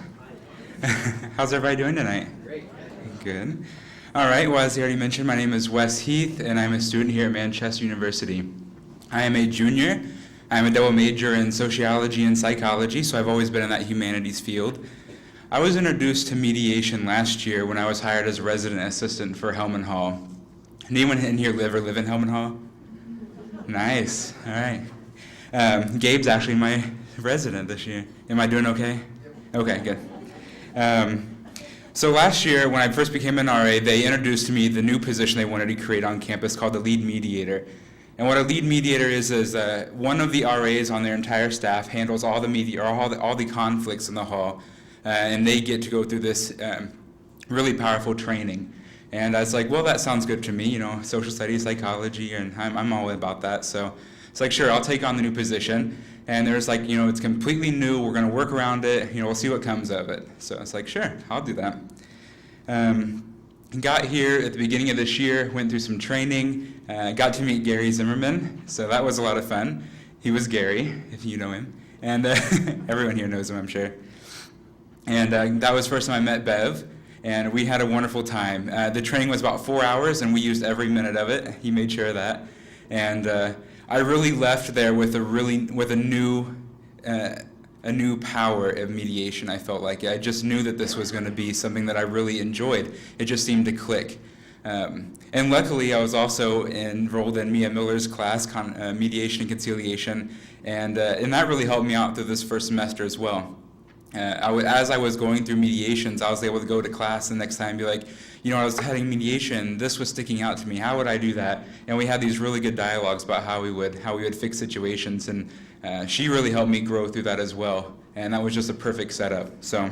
How's everybody doing tonight? Great. Good. All right, well, as he already mentioned, my name is Wes Heath, and I'm a student here at Manchester University. I am a junior. I'm a double major in sociology and psychology, so I've always been in that humanities field. I was introduced to mediation last year when I was hired as a resident assistant for Hellman Hall. Anyone in here live in Hellman Hall? Nice, all right. Gabe's actually my resident this year. Am I doing okay? Okay, good. So last year, when I first became an RA, they introduced to me the new position they wanted to create on campus called the lead mediator. And what a lead mediator is one of the RAs on their entire staff handles all the conflicts in the hall, and they get to go through this really powerful training. And I was like, well, that sounds good to me, social studies, psychology, and I'm all about that. So it's like, sure, I'll take on the new position. And there's like, it's completely new, we're going to work around it, we'll see what comes of it. So it's like, sure, I'll do that. Got here at the beginning of this year, went through some training, Got to meet Gary Zimmerman, so that was a lot of fun. He was Gary, if you know him, and everyone here knows him, I'm sure. And that was the first time I met Bev, and we had a wonderful time. The training was about 4 hours, and we used every minute of it. He made sure of that. And I really left there with a new power of mediation. I felt like I just knew that this was going to be something that I really enjoyed. It just seemed to click. And luckily, I was also enrolled in Mia Miller's class, Mediation and Conciliation, and that really helped me out through this first semester as well. As I was going through mediations, I was able to go to class the next time and be like, I was heading mediation, this was sticking out to me, how would I do that? And we had these really good dialogues about how we would fix situations, and she really helped me grow through that as well, and that was just a perfect setup. So.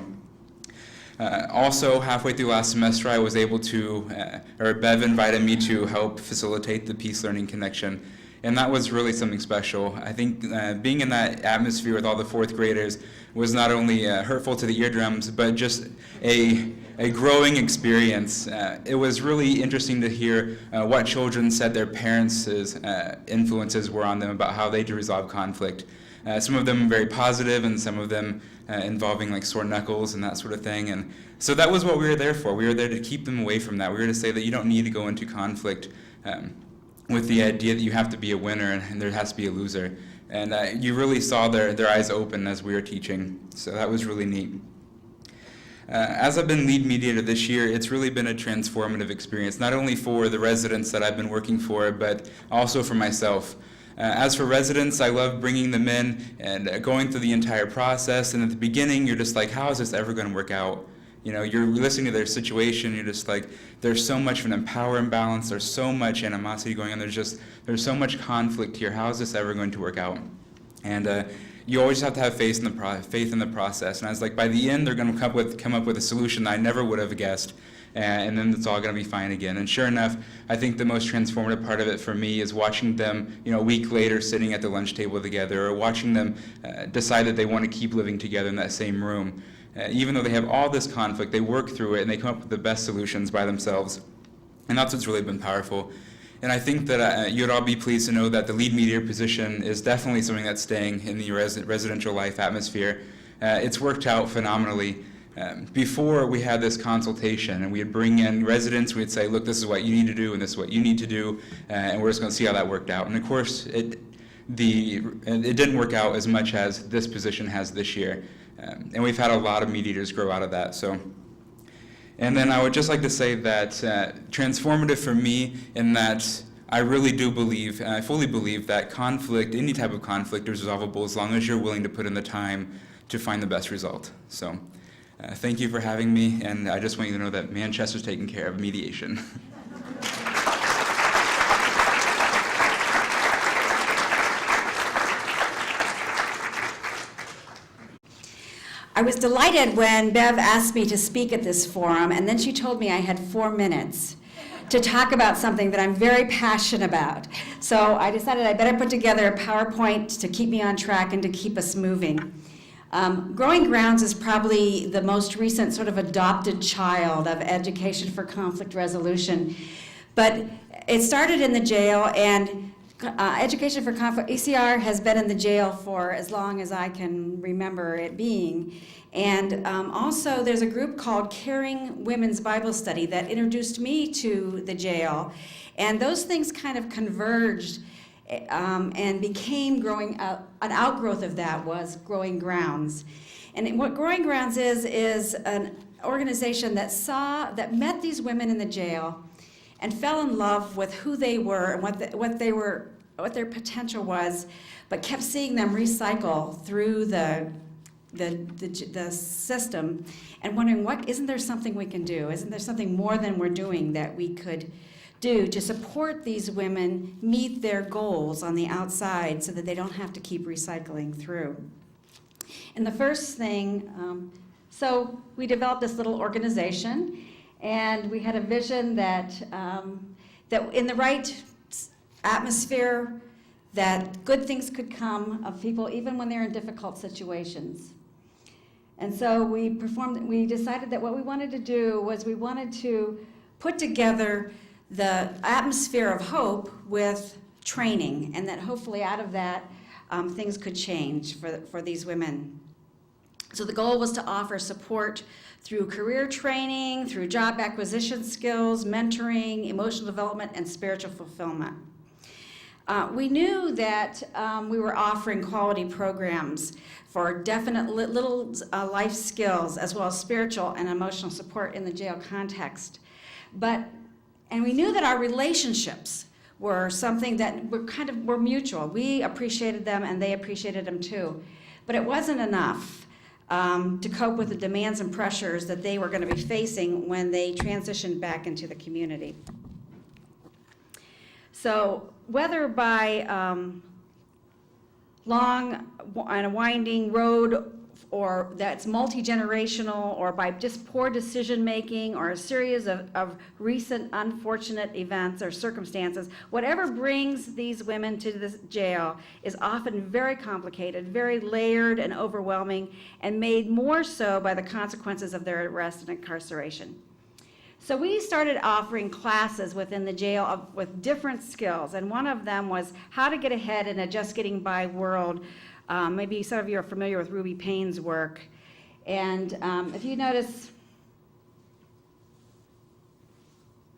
Also, halfway through last semester, I was able to, Bev invited me to help facilitate the Peace Learning Connection, and that was really something special. I think being in that atmosphere with all the fourth graders was not only hurtful to the eardrums, but just a growing experience. It was really interesting to hear what children said their parents' influences were on them about how they resolve conflict. Some of them very positive, and some of them involving like sore knuckles and that sort of thing. And so that was what we were there for. We were there to keep them away from that. We were to say that you don't need to go into conflict with the idea that you have to be a winner and there has to be a loser. And you really saw their eyes open as we were teaching. So that was really neat. As I've been lead mediator this year, it's really been a transformative experience, not only for the residents that I've been working for, but also for myself. As for residents, I love bringing them in and going through the entire process. And at the beginning, you're just like, how is this ever going to work out? You're listening to their situation. You're just like, there's so much of an power imbalance. There's so much animosity going on. There's so much conflict here. How is this ever going to work out? And you always have to have faith in the process. And I was like, by the end, they're going to come up with a solution that I never would have guessed. And then it's all going to be fine again. And sure enough, I think the most transformative part of it for me is watching them, a week later sitting at the lunch table together, or watching them decide that they want to keep living together in that same room. Even though they have all this conflict, they work through it and they come up with the best solutions by themselves. And that's what's really been powerful. And I think that you'd all be pleased to know that the lead mediator position is definitely something that's staying in the residential life atmosphere. It's worked out phenomenally. Before we had this consultation and we'd bring in residents, we'd say, look, this is what you need to do and this is what you need to do, and we're just going to see how that worked out. And of course, it didn't work out as much as this position has this year. And we've had a lot of mediators grow out of that. And then I would just like to say that transformative for me in that I really do believe, I fully believe that conflict, any type of conflict is resolvable as long as you're willing to put in the time to find the best result. So thank you for having me, and I just want you to know that Manchester's taking care of mediation. I was delighted when Bev asked me to speak at this forum, and then she told me I had 4 minutes to talk about something that I'm very passionate about. So I decided I better put together a PowerPoint to keep me on track and to keep us moving. Growing Grounds is probably the most recent sort of adopted child of Education for Conflict Resolution. But it started in the jail, and Education for Conflict, ECR has been in the jail for as long as I can remember it being. And also there's a group called Caring Women's Bible Study that introduced me to the jail. And those things kind of converged and became an outgrowth of that was Growing Grounds. And what Growing Grounds is an organization that met these women in the jail and fell in love with who they were and what their potential was, but kept seeing them recycle through the system and wondering, isn't there something we can do? Isn't there something more than we're doing that we could do to support these women meet their goals on the outside so that they don't have to keep recycling through? And the first thing, so we developed this little organization, and we had a vision that in the right atmosphere, that good things could come of people even when they're in difficult situations. And so we decided that what we wanted to do was we wanted to put together the atmosphere of hope with training, and that hopefully out of that, things could change for these women. So the goal was to offer support through career training, through job acquisition skills, mentoring, emotional development, and spiritual fulfillment. We knew that we were offering quality programs for definite little life skills, as well as spiritual and emotional support in the jail context. And we knew that our relationships were something that were mutual. We appreciated them and they appreciated them too. But it wasn't enough to cope with the demands and pressures that they were going to be facing when they transitioned back into the community. So whether by long and winding road, or that's multi-generational, or by just poor decision-making, or a series of recent unfortunate events or circumstances, whatever brings these women to this jail is often very complicated, very layered and overwhelming, and made more so by the consequences of their arrest and incarceration. So we started offering classes within the jail with different skills, and one of them was how to get ahead in a just getting by world. Maybe some of you are familiar with Ruby Payne's work. And if you notice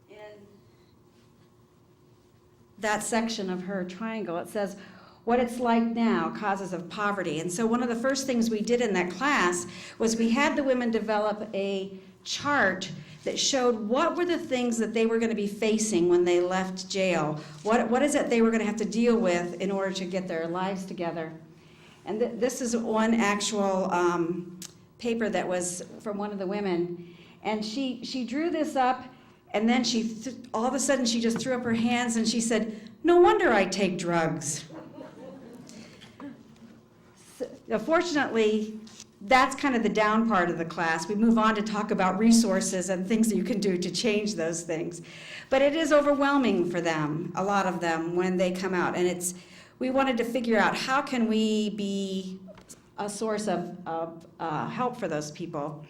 in that section of her triangle, it says, what it's like now, causes of poverty. And so one of the first things we did in that class was we had the women develop a chart that showed what were the things that they were going to be facing when they left jail. What is it they were going to have to deal with in order to get their lives together? And this is one actual paper that was from one of the women. And she drew this up, and then all of a sudden she just threw up her hands and she said, "No wonder I take drugs." So, fortunately, that's kind of the down part of the class. We move on to talk about resources and things that you can do to change those things. But it is overwhelming for them, a lot of them, when they come out. And we wanted to figure out how can we be a source of help for those people.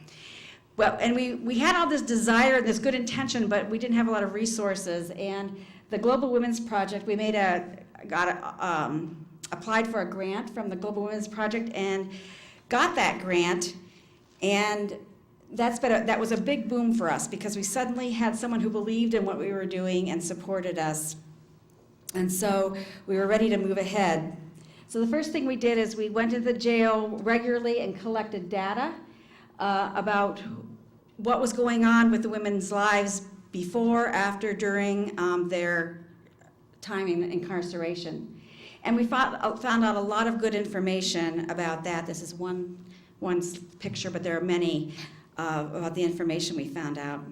Well, and we had all this desire and this good intention, but we didn't have a lot of resources. And the Global Women's Project, we applied for a grant from the Global Women's Project and got that grant. And that was a big boom for us because we suddenly had someone who believed in what we were doing and supported us. And so we were ready to move ahead. So the first thing we did is we went to the jail regularly and collected data about what was going on with the women's lives before, after, during their time in incarceration. And we found out a lot of good information about that. This is one picture, but there are many about the information we found out.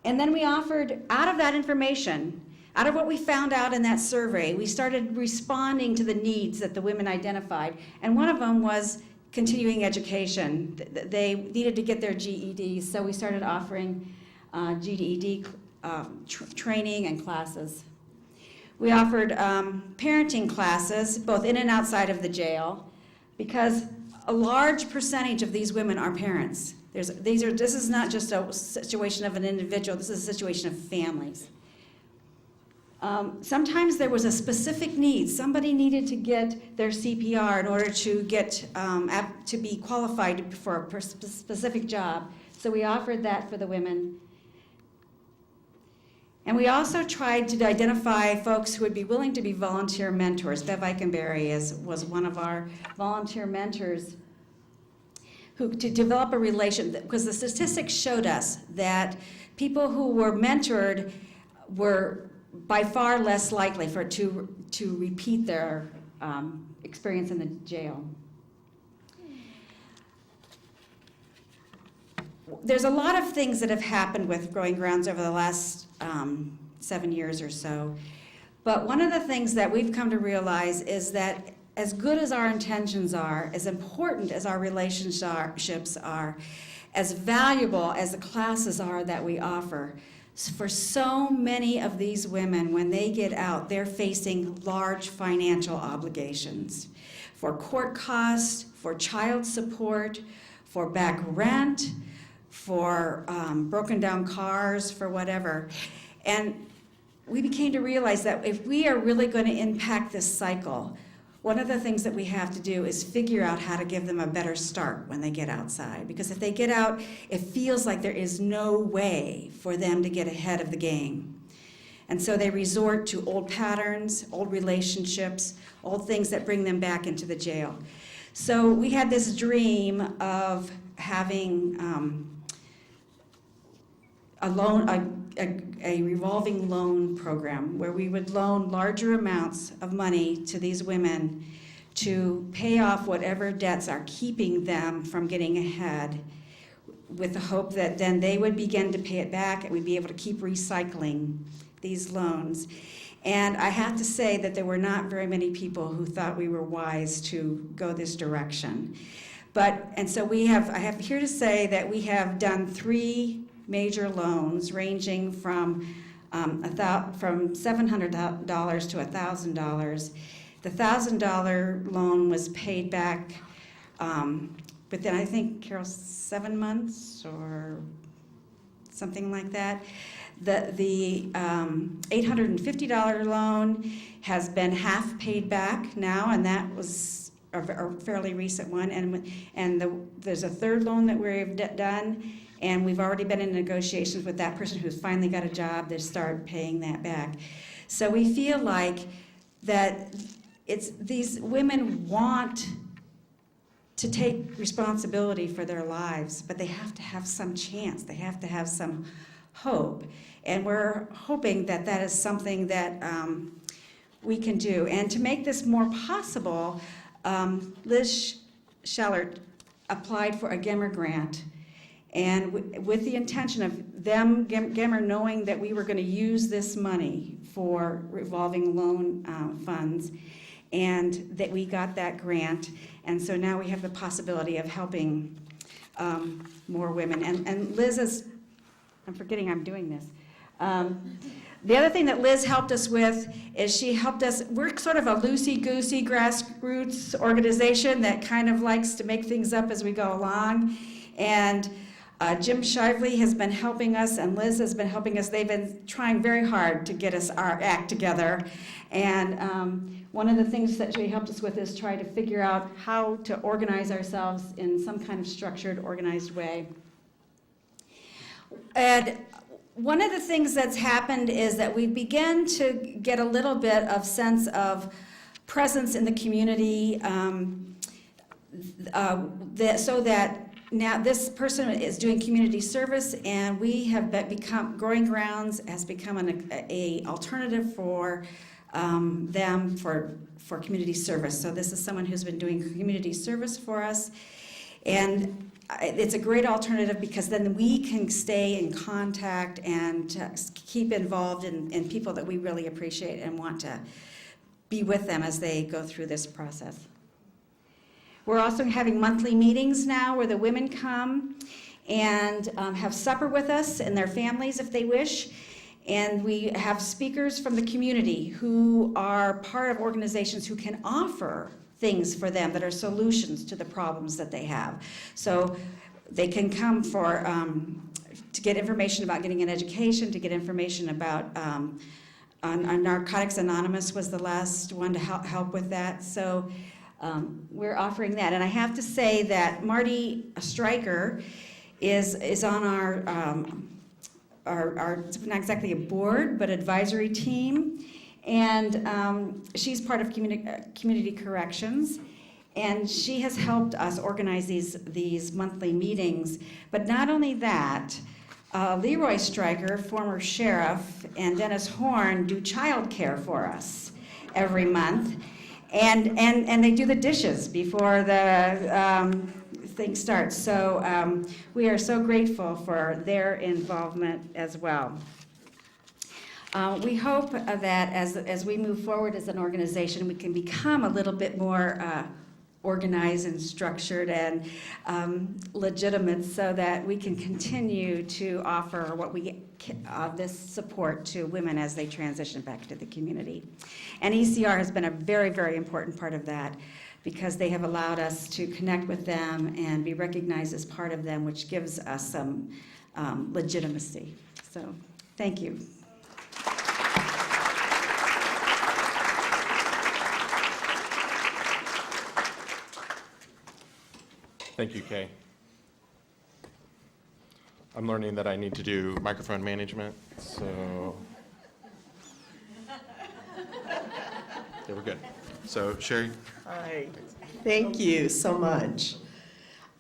And then we offered, out of that information, out of what we found out in that survey, we started responding to the needs that the women identified. And one of them was continuing education. They needed to get their GEDs, so we started offering GED training and classes. We offered parenting classes, both in and outside of the jail, because a large percentage of these women are parents. This is not just a situation of an individual, this is a situation of families. Sometimes there was a specific need. Somebody needed to get their CPR in order to get to be qualified for a specific job. So we offered that for the women. And we also tried to identify folks who would be willing to be volunteer mentors. Bev Eichenberry was one of our volunteer mentors to develop a relation, because the statistics showed us that people who were mentored were by far less likely to repeat their experience in the jail. There's a lot of things that have happened with Growing Grounds over the last 7 years or so, but one of the things that we've come to realize is that as good as our intentions are, as important as our relationships are, as valuable as the classes are that we offer, for so many of these women, when they get out, they're facing large financial obligations for court costs, for child support, for back rent, for broken down cars, for whatever. And we became to realize that if we are really going to impact this cycle, one of the things that we have to do is figure out how to give them a better start when they get outside. Because if they get out, it feels like there is no way for them to get ahead of the game. And so they resort to old patterns, old relationships, old things that bring them back into the jail. So we had this dream of having a revolving loan program where we would loan larger amounts of money to these women to pay off whatever debts are keeping them from getting ahead, with the hope that then they would begin to pay it back and we'd be able to keep recycling these loans. And I have to say that there were not very many people who thought we were wise to go this direction. And so I have here to say that we have done 3 major loans ranging from $700 to $1,000. The $1,000 loan was paid back within, I think, Carol, 7 months or something like that. The $850 loan has been half paid back now, and that was a fairly recent one. And there's a 3rd loan that we've done, and we've already been in negotiations with that person who's finally got a job to start paying that back. So we feel like that these women want to take responsibility for their lives, but they have to have some chance. They have to have some hope. And we're hoping that that is something that we can do. And to make this more possible, Liz Schellert applied for a GEMER grant, and with the intention of them, GEMER, knowing that we were going to use this money for revolving loan funds, and that we got that grant. And so now we have the possibility of helping more women. And Liz is, I'm forgetting I'm doing this. The other thing that Liz helped us with is she helped us, we're sort of a loosey-goosey grassroots organization that kind of likes to make things up as we go along. And Jim Shively has been helping us, and Liz has been helping us. They've been trying very hard to get us our act together. And one of the things that she helped us with is try to figure out how to organize ourselves in some kind of structured, organized way. And one of the things that's happened is that we began to get a little bit of sense of presence in the community, so that now this person is doing community service, and we have become, Growing Grounds has become an alternative for them for community service. So this is someone who's been doing community service for us, and it's a great alternative because then we can stay in contact and keep involved in people that we really appreciate and want to be with them as they go through this process. We're also having monthly meetings now where the women come and have supper with us and their families if they wish. And we have speakers from the community who are part of organizations who can offer things for them that are solutions to the problems that they have. So they can come to get information about getting an education, to get information about Narcotics Anonymous was the last one to help with that. So we're offering that. And I have to say that Marty Stryker is on our not exactly a board, but advisory team. And she's part of Community Corrections, and she has helped us organize these monthly meetings. But not only that, Leroy Stryker, former sheriff, and Dennis Horn do childcare for us every month, and they do the dishes before the thing starts. So we are so grateful for their involvement as well. We hope that as we move forward as an organization, we can become a little bit more organized and structured and legitimate, so that we can continue to offer this support to women as they transition back to the community. And ECR has been a very, very important part of that, because they have allowed us to connect with them and be recognized as part of them, which gives us some legitimacy. So thank you. Thank you, Kay. I'm learning that I need to do microphone management, so. Okay, we're good. So, Sherry? Hi, thank you so much.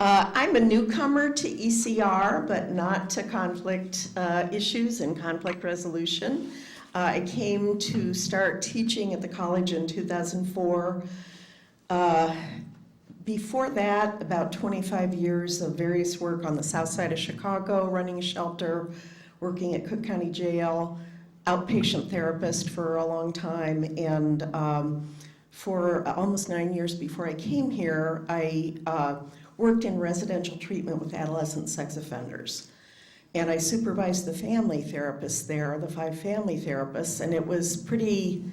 I'm a newcomer to ECR, but not to conflict issues and conflict resolution. I came to start teaching at the college in 2004. Before that, about 25 years of various work on the south side of Chicago, running a shelter, working at Cook County Jail, outpatient therapist for a long time, and for almost 9 years before I came here, I worked in residential treatment with adolescent sex offenders. And I supervised the family therapists there, the 5 family therapists, and it was pretty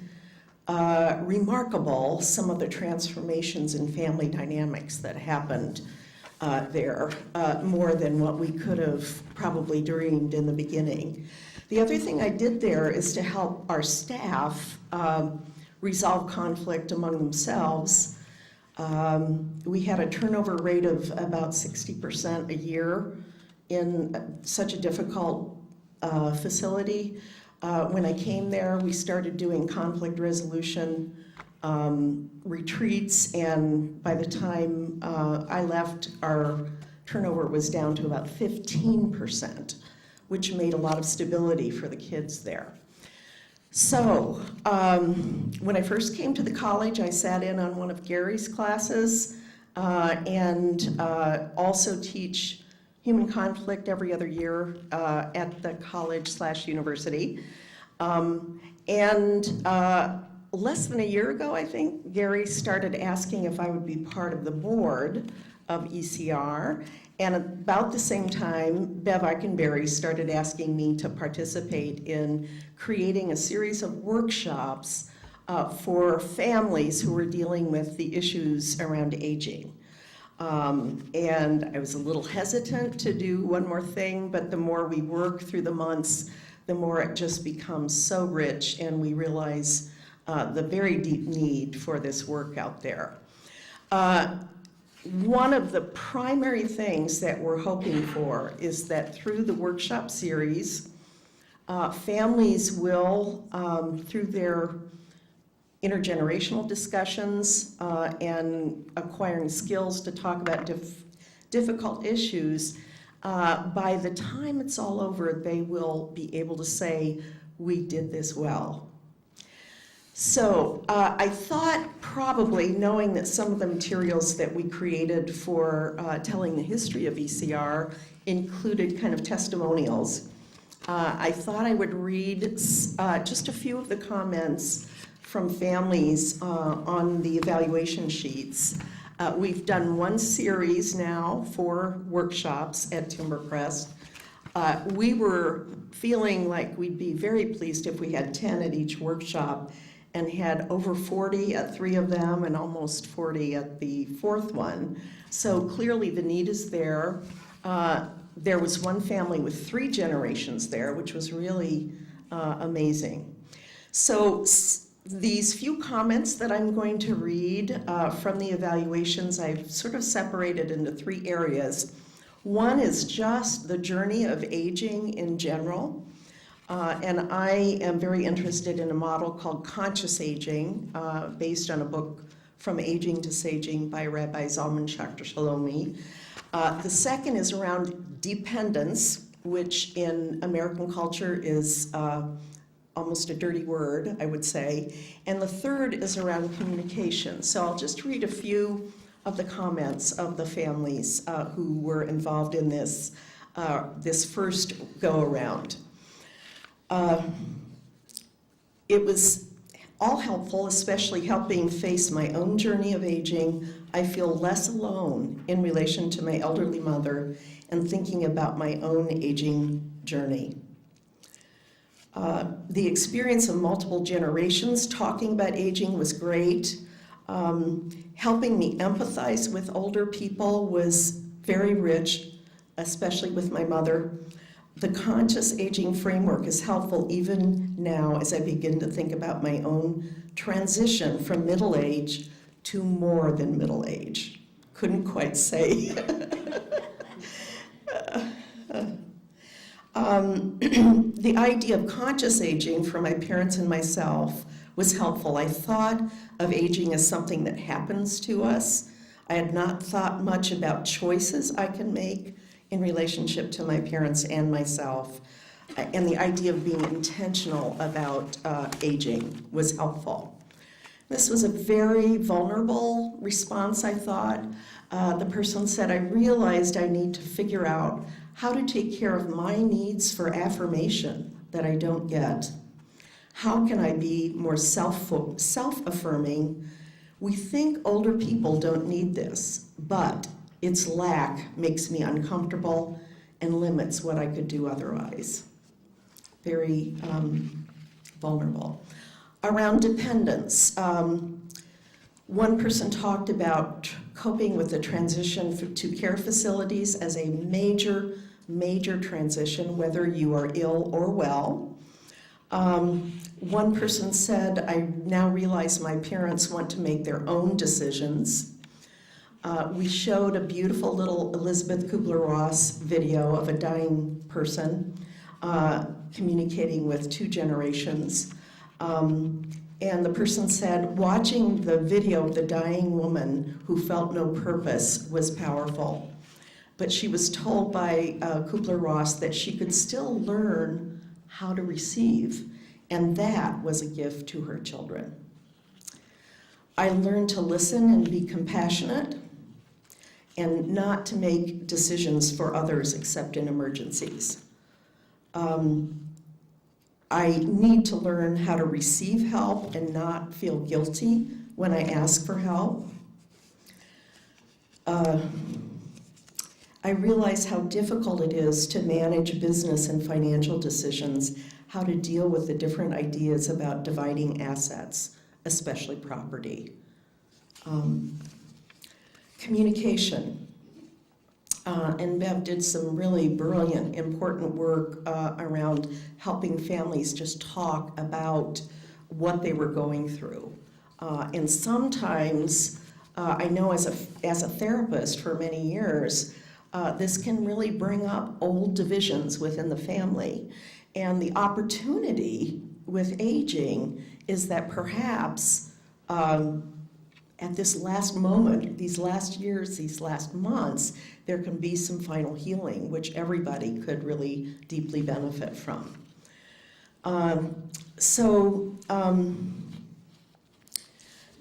remarkable, some of the transformations in family dynamics that happened there, more than what we could have probably dreamed in the beginning. The other thing I did there is to help our staff resolve conflict among themselves. We had a turnover rate of about 60% a year in such a difficult facility. When I came there, we started doing conflict resolution retreats, and by the time I left, our turnover was down to about 15%, which made a lot of stability for the kids there. So, when I first came to the college, I sat in on one of Gary's classes and also teach human conflict every other year at the college/university. Less than a year ago, I think, Gary started asking if I would be part of the board of ECR. And about the same time, Bev Eikenberry started asking me to participate in creating a series of workshops for families who were dealing with the issues around aging. And I was a little hesitant to do one more thing, but the more we work through the months, the more it just becomes so rich, and we realize the very deep need for this work out there. One of the primary things that we're hoping for is that through the workshop series, families will, through their intergenerational discussions and acquiring skills to talk about difficult issues, by the time it's all over, they will be able to say, we did this well. So I thought probably, knowing that some of the materials that we created for telling the history of ECR included kind of testimonials, I thought I would read just a few of the comments from families on the evaluation sheets. We've done one series now for workshops at Timbercrest. We were feeling like we'd be very pleased if we had 10 at each workshop, and had over 40 at 3 of them and almost 40 at the 4th one. So clearly the need is there. There was one family with 3 generations there, which was really amazing. So these few comments that I'm going to read from the evaluations, I've sort of separated into 3 areas. One is just the journey of aging in general. And I am very interested in a model called Conscious Aging, based on a book From Aging to Saging by Rabbi Zalman Schachter Shalomi. The second is around dependence, which in American culture is almost a dirty word, I would say. And the third is around communication. So I'll just read a few of the comments of the families who were involved in this first go-around. It was all helpful, especially helping face my own journey of aging. I feel less alone in relation to my elderly mother and thinking about my own aging journey. The experience of multiple generations talking about aging was great. Helping me empathize with older people was very rich, especially with my mother. The conscious aging framework is helpful even now as I begin to think about my own transition from middle age to more than middle age. couldn't quite say. The idea of conscious aging for my parents and myself was helpful. I thought of aging as something that happens to us. I had not thought much about choices I can make in relationship to my parents and myself. And the idea of being intentional about aging was helpful. This was a very vulnerable response, I thought. The person said, I realized I need to figure out how to take care of my needs for affirmation that I don't get. How can I be more self-affirming? We think older people don't need this, but its lack makes me uncomfortable and limits what I could do otherwise. Very vulnerable. Around dependence, one person talked about coping with the transition to care facilities as a major, major transition, whether you are ill or well. One person said, I now realize my parents want to make their own decisions. We showed a beautiful little Elizabeth Kubler-Ross video of a dying person communicating with two generations. And the person said, watching the video of the dying woman who felt no purpose was powerful. But she was told by Kubler-Ross that she could still learn how to receive, and that was a gift to her children. I learned to listen and be compassionate and not to make decisions for others except in emergencies. I need to learn how to receive help and not feel guilty when I ask for help. I realize how difficult it is to manage business and financial decisions, how to deal with the different ideas about dividing assets, especially property. Communication. And Bev did some really brilliant, important work around helping families just talk about what they were going through. And sometimes, I know as a therapist for many years, this can really bring up old divisions within the family. And the opportunity with aging is that perhaps at this last moment, these last years, these last months, there can be some final healing, which everybody could really deeply benefit from.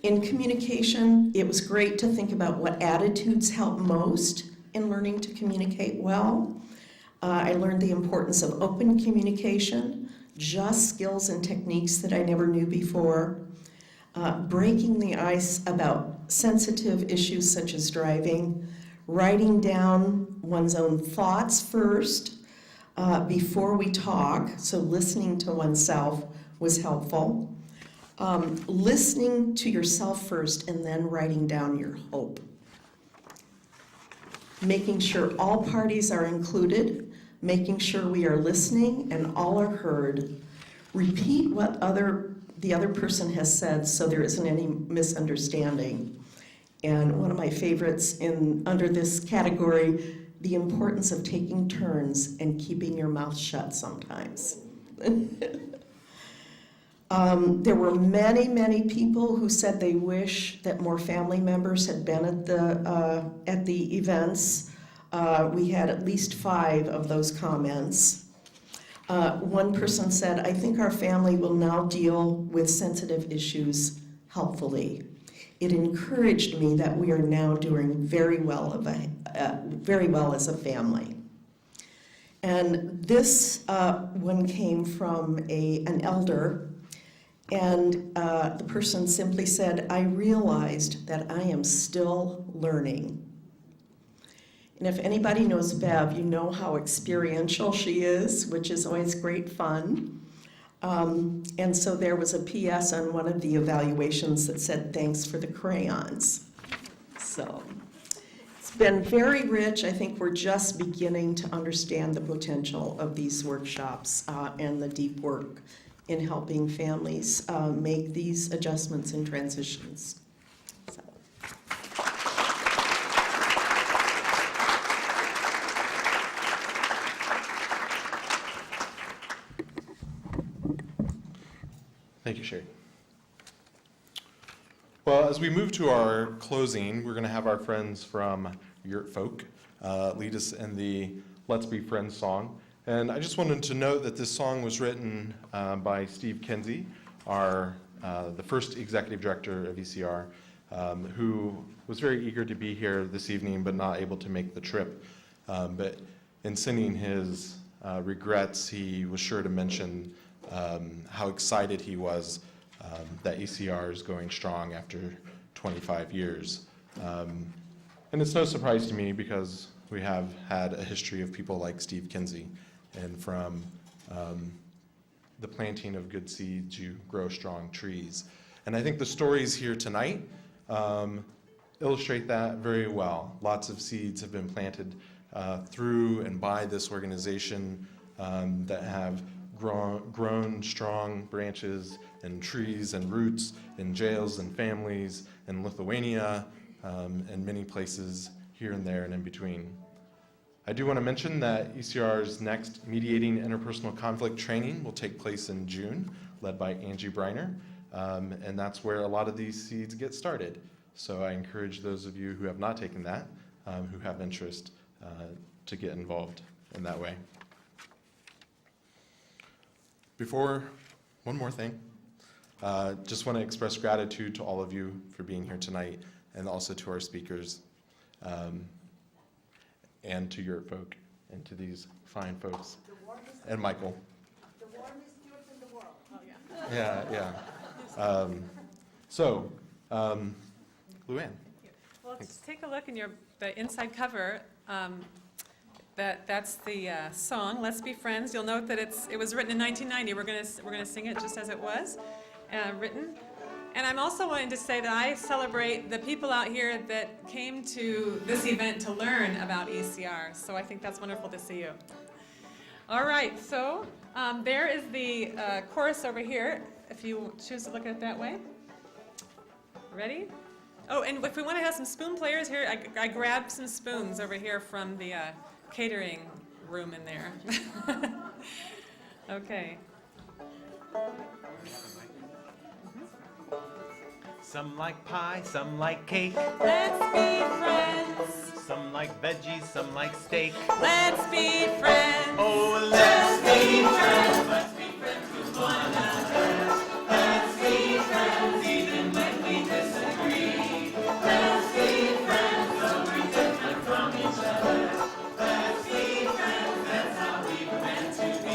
In communication, it was great to think about what attitudes help most in learning to communicate well. I learned the importance of open communication, just skills and techniques that I never knew before. Breaking the ice about sensitive issues such as driving, writing down one's own thoughts first before we talk, so listening to oneself was helpful. Listening to yourself first and then writing down your hope. Making sure all parties are included, making sure we are listening and all are heard. Repeat what the other person has said so there isn't any misunderstanding. And one of my favorites under this category, the importance of taking turns and keeping your mouth shut sometimes. There were many, many people who said they wish that more family members had been at the events. We had at least 5 of those comments. One person said, I think our family will now deal with sensitive issues helpfully. It encouraged me that we are now doing very well as a family. And this one came from an elder, and the person simply said, I realized that I am still learning. And if anybody knows Bev, you know how experiential she is, which is always great fun. And so there was a PS on one of the evaluations that said, thanks for the crayons. So it's been very rich. I think we're just beginning to understand the potential of these workshops and the deep work in helping families make these adjustments and transitions. So. Thank you, Sherry. Well, as we move to our closing, we're going to have our friends from Yurt Folk lead us in the Let's Be Friends song. And I just wanted to note that this song was written by Steve Kinsey, the first executive director of ECR, who was very eager to be here this evening but not able to make the trip. But in sending his regrets, he was sure to mention how excited he was that ECR is going strong after 25 years. And it's no surprise to me because we have had a history of people like Steve Kinsey, and from the planting of good seeds, you grow strong trees. And I think the stories here tonight illustrate that very well. Lots of seeds have been planted through and by this organization that have grown strong branches and trees and roots in jails and families in Lithuania and many places here and there and in between. I do want to mention that ECR's next Mediating Interpersonal Conflict training will take place in June, led by Angie Briner, and that's where a lot of these seeds get started. So I encourage those of you who have not taken that, who have interest, to get involved in that way. One more thing. Just want to express gratitude to all of you for being here tonight, and also to our speakers, and to Yurt Folk, and to these fine folks, and Michael. The warmest yurt in the world. Oh, yeah. Yeah. So, Luann. Well, just take a look in the inside cover. That's the song "Let's Be Friends." You'll note that it was written in 1990. We're gonna sing it just as it was written. And I'm also wanting to say that I celebrate the people out here that came to this event to learn about ECR. So I think that's wonderful to see you. All right, so there is the chorus over here, if you choose to look at it that way. Ready? Oh, and if we want to have some spoon players here, I grabbed some spoons over here from the catering room in there. Okay. Some like pie, some like cake. Let's be friends. Some like veggies, some like steak. Let's be friends. Oh, let's be friends. Let's be friends with one another. Let's be friends even when we disagree. Let's be friends though we're different from each other. Let's be friends, that's how we were meant to be.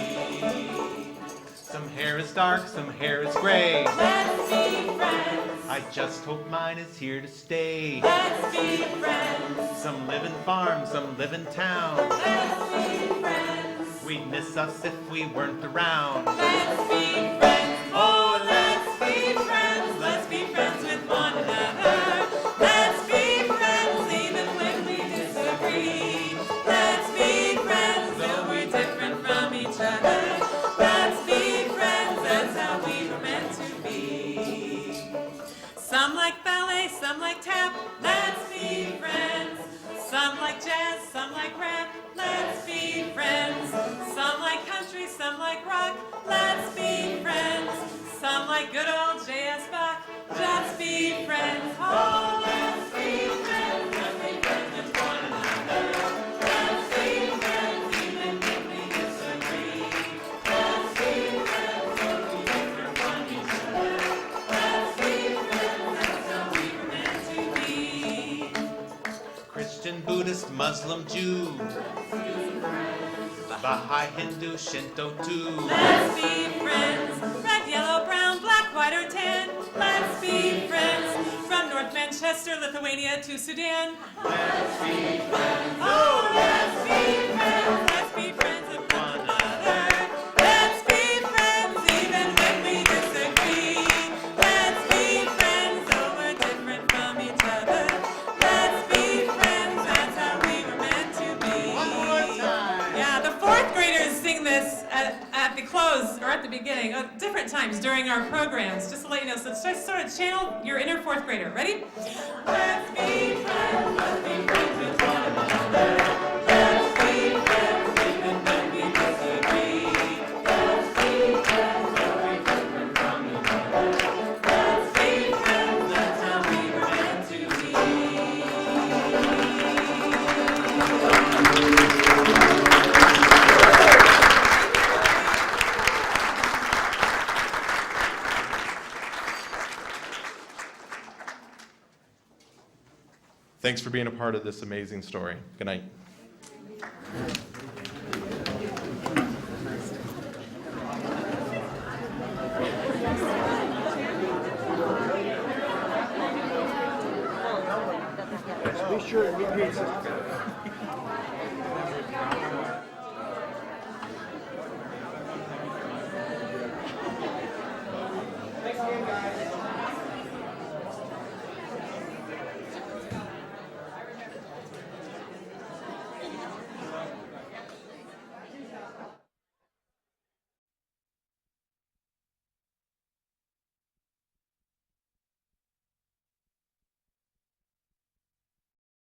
Some hair is dark, some hair is gray. Let's be friends. I just hope mine is here to stay. Let's be friends. Some live in farms, some live in town. Let's be friends. We'd miss us if we weren't around. Let's be friends. Oh, let's be friends. Let's be friends with one another. Let's be friends even when we disagree. Let's be friends though we're different from each other. Let's be friends, that's how we were meant to be. Some like ballet, some like tap. Let's be friends. Some like jazz, some like rap. Let's be friends. Some like country, some like rock. Let's be friends. Some like good old J.S. Bach. Just be friends. Oh, let's be friends. Let's be friends with one another. Let's be friends even if we disagree. Let's be friends so we differ from each other. Let's be friends, that's how we were meant to be. Christian, Buddhist, Muslim, Jew. Baha'i, Hindu, Shinto too. Let's be friends. Red, yellow, brown, black, white, or tan. Let's be friends. From North Manchester, Lithuania to Sudan. Let's be friends. Oh, let's be friends. Let's be friends with one another. Let's be friends even when we disagree. Let's be friends though we're different from each other. Let's be friends, that's how we were meant to be. One more time. Yeah, the fourth graders sing this at the close or at the beginning, different times during our programs, just to let you know. So just sort of channel your inner fourth grader. Ready? Let's be friends. Let's be friends with one another. Let's be friends even when we disagree. Let's be friends though we're different from each other. Thanks for being a part of this amazing story. Good night. Be sure to repeat